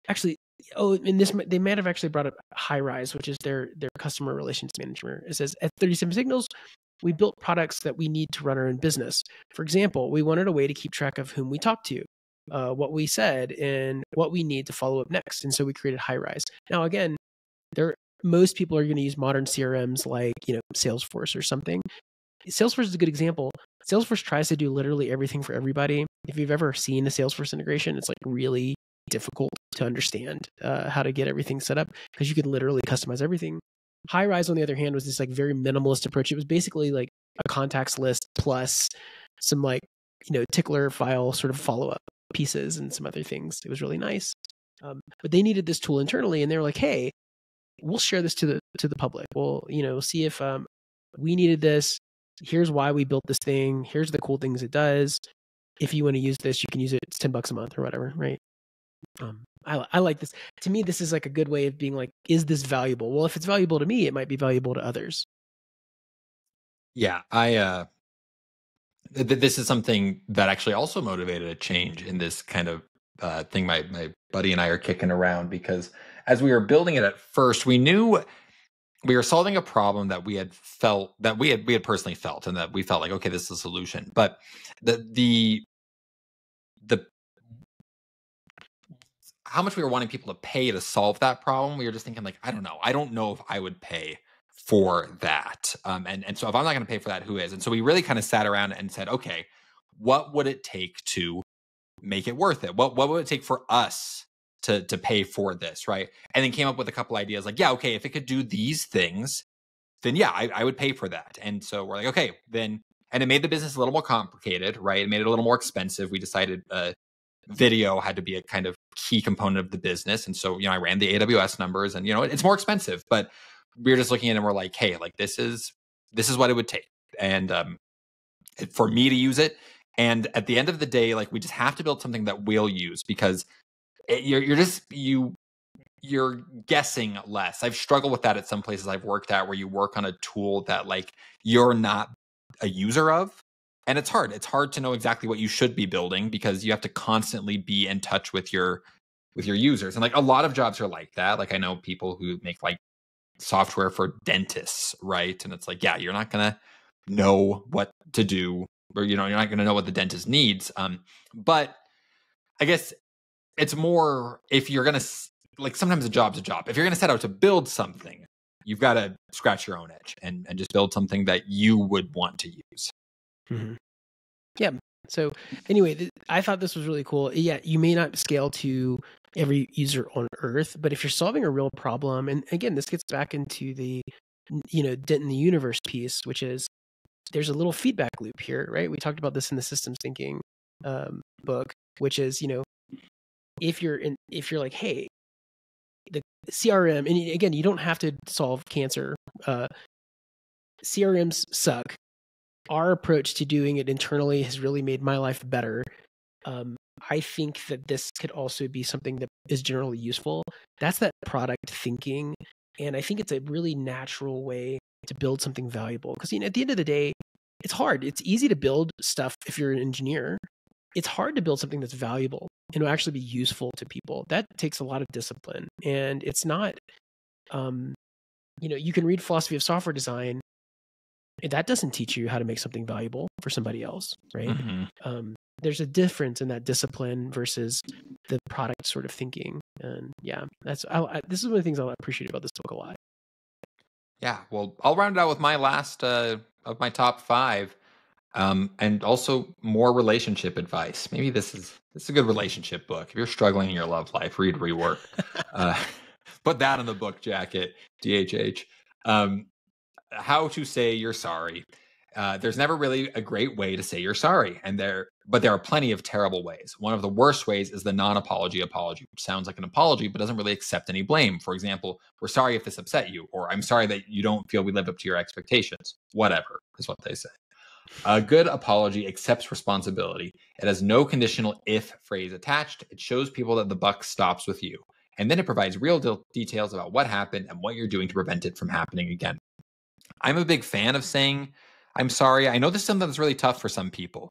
actually, they might have actually brought up HighRise, which is their customer relations manager. It says, at 37 Signals, we built products that we need to run our own business. For example, we wanted a way to keep track of whom we talked to, what we said, and what we need to follow up next. And so we created HighRise. Now, again, most people are going to use modern CRMs like, Salesforce or something. Salesforce is a good example. Salesforce tries to do literally everything for everybody. If you've ever seen a Salesforce integration, it's like really difficult to understand how to get everything set up, because you can literally customize everything. HighRise, on the other hand, was this like very minimalist approach. It was basically like a contacts list plus some like, tickler file sort of follow-up pieces and some other things. It was really nice. But they needed this tool internally, and they were like, hey, we'll share this to the public. We'll, see if we needed this. Here's why we built this thing. Here's the cool things it does. If you want to use this, you can use it. It's $10 a month or whatever, right? I like this. To me, this is like a good way of being like, is this valuable? Well, if it's valuable to me, it might be valuable to others. Yeah, this is something that actually also motivated a change in this kind of thing my buddy and I are kicking around, because as we were building it at first, we knew we were solving a problem that we had felt, that we had personally felt, and that we felt like, okay, this is a solution. But the how much we were wanting people to pay to solve that problem, we were just thinking like, I don't know if I would pay for that. And so if I'm not going to pay for that, who is? And so we really kind of sat around and said, okay, what would it take to make it worth it? What would it take for us to pay for this, right? And then came up with a couple ideas like, yeah, okay, if it could do these things, then yeah, I would pay for that. And so we're like, okay, then, and it made the business a little more complicated, right? It made it a little more expensive. We decided video had to be a kind of key component of the business. And so, I ran the AWS numbers, and, it's more expensive, but we were just looking at it and we're like, hey, like this is what it would take. And for me to use it. And at the end of the day, like we just have to build something that we'll use, because you're guessing less. I've struggled with that at some places I've worked at, where you work on a tool that like you're not a user of. And it's hard. It's hard to know exactly what you should be building, because you have to constantly be in touch with your with your users. And like a lot of jobs are like that. Like I know people who make like software for dentists, right? And it's like, yeah, you're not going to know what to do, or, you know, you're not going to know what the dentist needs. But I guess it's more if you're going to, like, sometimes a job's a job. If you're going to set out to build something, you've got to scratch your own itch and just build something that you would want to use. Mm-hmm. Yeah. So anyway, I thought this was really cool. Yeah, you may not scale to every user on Earth, but if you're solving a real problem, and again, this gets back into the, you know, Dent in the universe piece, which is there's a little feedback loop here, right? We talked about this in the systems thinking book, which is, you know, if you're like, hey, the CRM, and again, you don't have to solve cancer. CRMs suck. Our approach to doing it internally has really made my life better. I think that this could also be something that is generally useful. That's that product thinking. And I think it's a really natural way to build something valuable. Because, you know, at the end of the day, it's hard. It's easy to build stuff if you're an engineer. It's hard to build something that's valuable and will actually be useful to people. That takes a lot of discipline. And it's not, you know, you can read philosophy of software design. That doesn't teach you how to make something valuable for somebody else, right? Mm-hmm. There's a difference in that discipline versus the product sort of thinking. And yeah, this is one of the things I appreciate about this book a lot. Yeah, well, I'll round it out with my last of my top 5, and also more relationship advice. Maybe this is a good relationship book. If you're struggling in your love life, read ReWork. Put that on the book jacket, DHH. How to say you're sorry. There's never really a great way to say you're sorry, but there are plenty of terrible ways. One of the worst ways is the non-apology apology, which sounds like an apology but doesn't really accept any blame. For example, we're sorry if this upset you, or I'm sorry that you don't feel we lived up to your expectations. Whatever is what they say. A good apology accepts responsibility. It has no conditional if phrase attached. It shows people that the buck stops with you, and then it provides real details about what happened and what you're doing to prevent it from happening again. I'm a big fan of saying I'm sorry. I know this is something that's really tough for some people.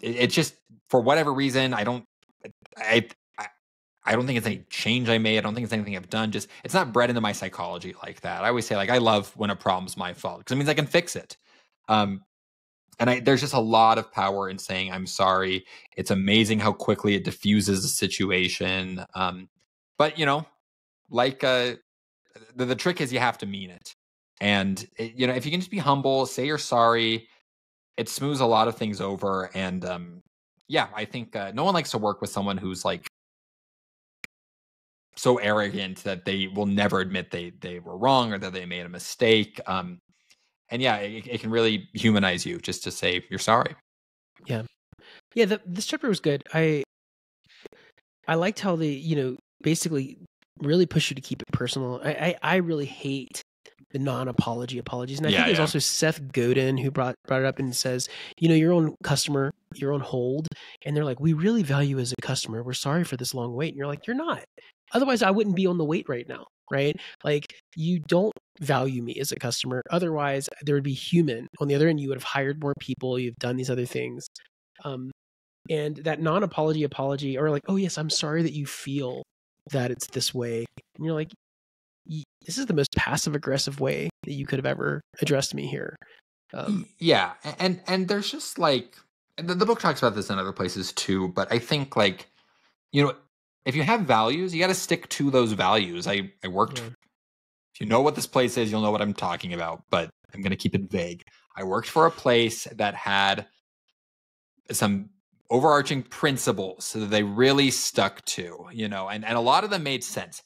It's just, for whatever reason, I don't think it's any change I made. I don't think it's anything I've done. Just, it's not bred into my psychology like that. I always say, like, I love when a problem's my fault because it means I can fix it. And there's just a lot of power in saying I'm sorry. It's amazing how quickly it diffuses the situation. But, you know, like the trick is you have to mean it. And, you know, if you can just be humble, say you're sorry, it smooths a lot of things over. And yeah, I think no one likes to work with someone who's like so arrogant that they will never admit they were wrong or that they made a mistake. And yeah, it can really humanize you just to say you're sorry. Yeah. Yeah, this chapter was good. I liked how they, you know, basically really push you to keep it personal. I really hate the non-apology apologies. And I think there's also Seth Godin who brought it up and says, you know, your own customer, your own hold. And they're like, we really value as a customer. We're sorry for this long wait. And you're like, you're not. Otherwise, I wouldn't be on the wait right now, right? Like, you don't value me as a customer. Otherwise, there would be human. On the other end, you would have hired more people. You've done these other things. And that non-apology apology, or like, oh yes, I'm sorry that you feel that it's this way. And you're like, this is the most passive aggressive way that you could have ever addressed me here. Yeah. And there's just like, the book talks about this in other places too, but I think, like, you know, if you have values, you got to stick to those values. I worked, if you know what this place is, you'll know what I'm talking about, but I'm going to keep it vague. I worked for a place that had some overarching principles that they really stuck to, you know, and a lot of them made sense.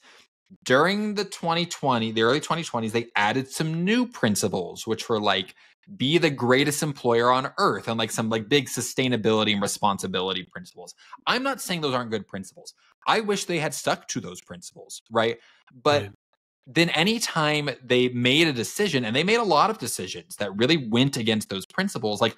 During the early 2020s, they added some new principles, which were like, be the greatest employer on earth, and like some like big sustainability and responsibility principles. I'm not saying those aren't good principles. I wish they had stuck to those principles, right? But then anytime they made a decision, and they made a lot of decisions that really went against those principles, like,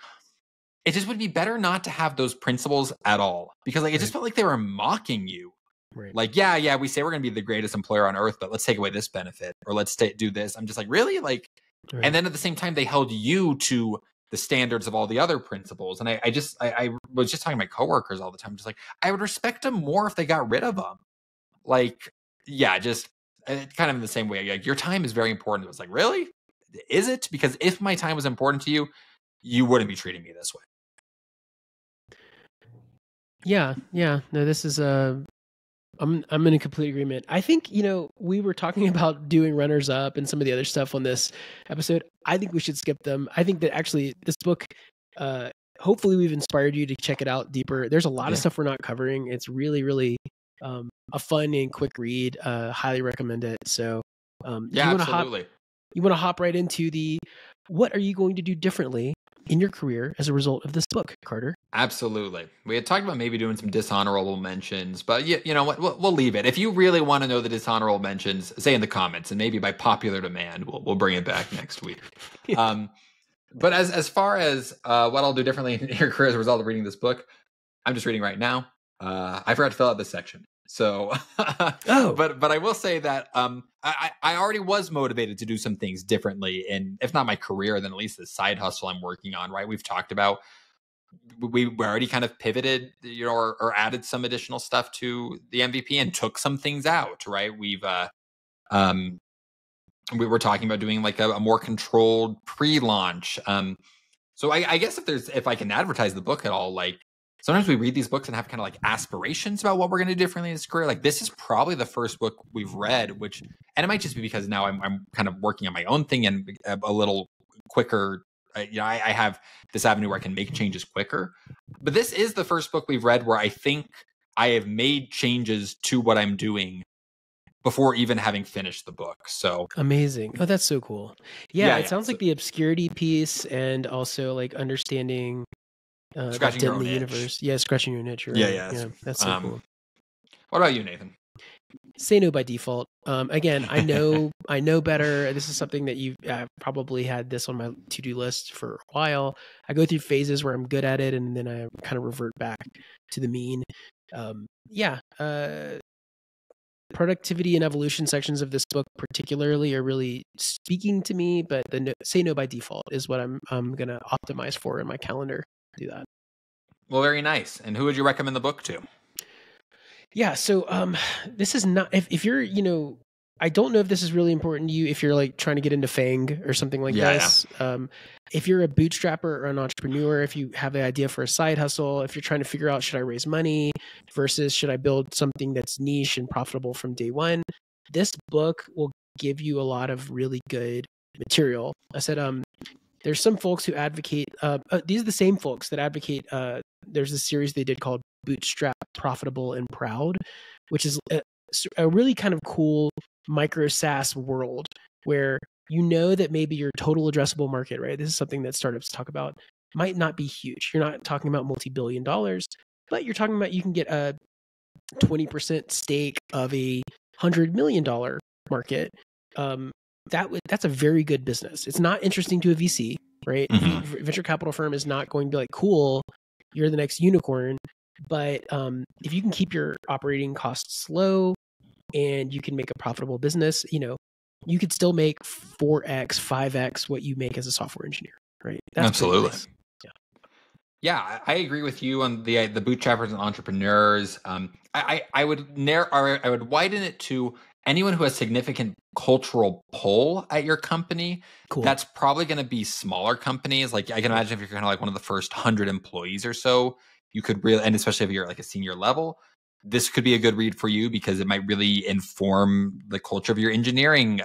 it just would be better not to have those principles at all, because like it just felt like they were mocking you. Right. Like, yeah, we say we're going to be the greatest employer on earth, but let's take away this benefit, or let's do this. I'm just like, really? Like, and then at the same time, they held you to the standards of all the other principles. And I was just talking to my coworkers all the time, just like, I would respect them more if they got rid of them. Like, yeah, just kind of in the same way, like, your time is very important. It was like, really? Is it? Because if my time was important to you, you wouldn't be treating me this way. Yeah. No, this is I'm in complete agreement. I think, we were talking about doing runners up and some of the other stuff on this episode. I think we should skip them. I think that actually this book, hopefully we've inspired you to check it out deeper. There's a lot of stuff we're not covering. It's really, really a fun and quick read. Highly recommend it. So absolutely. You want to hop right into what are you going to do differently in your career as a result of this book, Carter? Absolutely. We had talked about maybe doing some dishonorable mentions, but you know what? We'll leave it. If you really want to know the dishonorable mentions, say in the comments, and maybe by popular demand, we'll bring it back next week. But as far as what I'll do differently in your career as a result of reading this book, I'm just reading right now. I forgot to fill out this section. So, but I will say that I already was motivated to do some things differently in, if not my career, then at least the side hustle I'm working on, right? We've talked about, we already kind of pivoted, or added some additional stuff to the MVP and took some things out, right? We were talking about doing like a more controlled pre-launch. So I guess if I can advertise the book at all, like, sometimes we read these books and have kind of like aspirations about what we're going to do differently in this career. Like, this is probably the first book we've read, and it might just be because now I'm kind of working on my own thing and a little quicker. I have this avenue where I can make changes quicker. But this is the first book we've read where I think I have made changes to what I'm doing before even having finished the book. So amazing. Oh, that's so cool. Yeah, it sounds like the obscurity piece and also like understanding scratching your own the universe. Yeah, scratching your own itch. Right? Yeah, that's so cool. What about you, Nathan? Say no by default. Again, I know better. This is something that I've probably had this on my to-do list for a while. I go through phases where I'm good at it, and then I kind of revert back to the mean. Productivity and evolution sections of this book particularly are really speaking to me, but say no by default is what I'm going to optimize for in my calendar. Do that. Well, very nice. And who would you recommend the book to? Yeah, so this is not, if you're, I don't know if this is really important to you if you're like trying to get into FANG or something like this. Yeah. If you're a bootstrapper or an entrepreneur, if you have the idea for a side hustle, if you're trying to figure out, should I raise money versus should I build something that's niche and profitable from day one, this book will give you a lot of really good material. I said, there's some folks who advocate, these are the same folks that advocate, there's a series they did called Bootstrap, Profitable, and Proud, which is a really kind of cool micro SaaS world where that maybe your total addressable market, right? This is something that startups talk about, might not be huge. You're not talking about multi-billion dollars, but you're talking about you can get a 20% stake of a $100 million market. That's a very good business. It's not interesting to a VC, right? Mm-hmm. Venture capital firm is not going to be like, cool, you're the next unicorn. But if you can keep your operating costs low and you can make a profitable business, you could still make 4x, 5x what you make as a software engineer, right? That's absolutely. Nice. Yeah, I agree with you on the bootstrappers and entrepreneurs. I would widen it to anyone who has significant cultural pull at your company. Cool. That's probably going to be smaller companies. Like, I can imagine if you're kind of like one of the first 100 employees or so, you could really, and especially if you're like a senior level, this could be a good read for you because it might really inform the culture of your engineering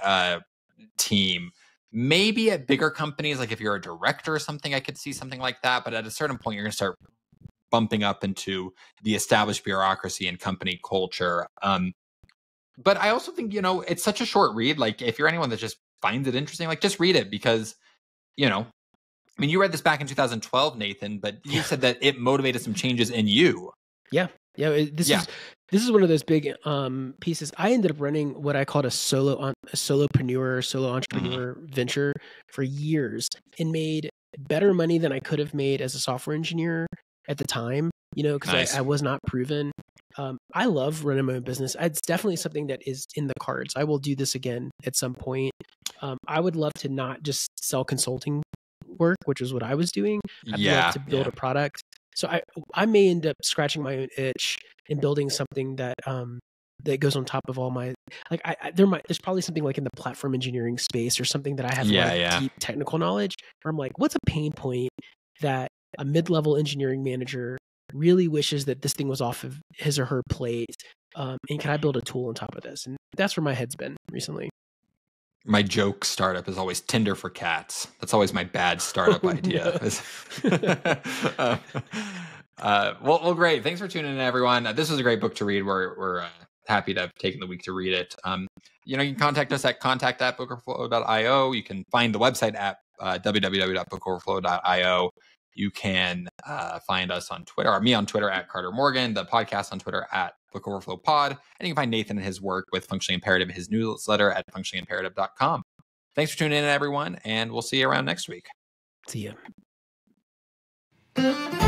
team. Maybe at bigger companies, like if you're a director or something, I could see something like that. But at a certain point, you're going to start bumping up into the established bureaucracy and company culture. But I also think, it's such a short read. Like, if you're anyone that just finds it interesting, like, just read it because, I mean, you read this back in 2012, Nathan, but you said that it motivated some changes in you. Yeah. This is one of those big pieces. I ended up running what I called a solopreneur entrepreneur venture for years and made better money than I could have made as a software engineer at the time, because I was not proven. I love running my own business. It's definitely something that is in the cards. I will do this again at some point. I would love to not just sell consulting work, which is what I was doing. I'd love to build a product. So I may end up scratching my own itch and building something that that goes on top of all my, like there's probably something like in the platform engineering space or something that I have deep technical knowledge where I'm like, what's a pain point that a mid-level engineering manager really wishes that this thing was off of his or her plate, and can I build a tool on top of this? And that's where my head's been recently. My joke startup is always Tinder for cats. That's always my bad startup idea. Well, great. Thanks for tuning in, everyone. This was a great book to read. We're happy to have taken the week to read it. You can contact us at contact@bookoverflow.io. You can find the website at www.bookoverflow.io. You can find us on Twitter, or me on Twitter at Carter Morgan, the podcast on Twitter at Book Overflow Pod. And you can find Nathan and his work with Functionally Imperative, his newsletter at functionallyimperative.com. Thanks for tuning in, everyone, and we'll see you around next week. See ya.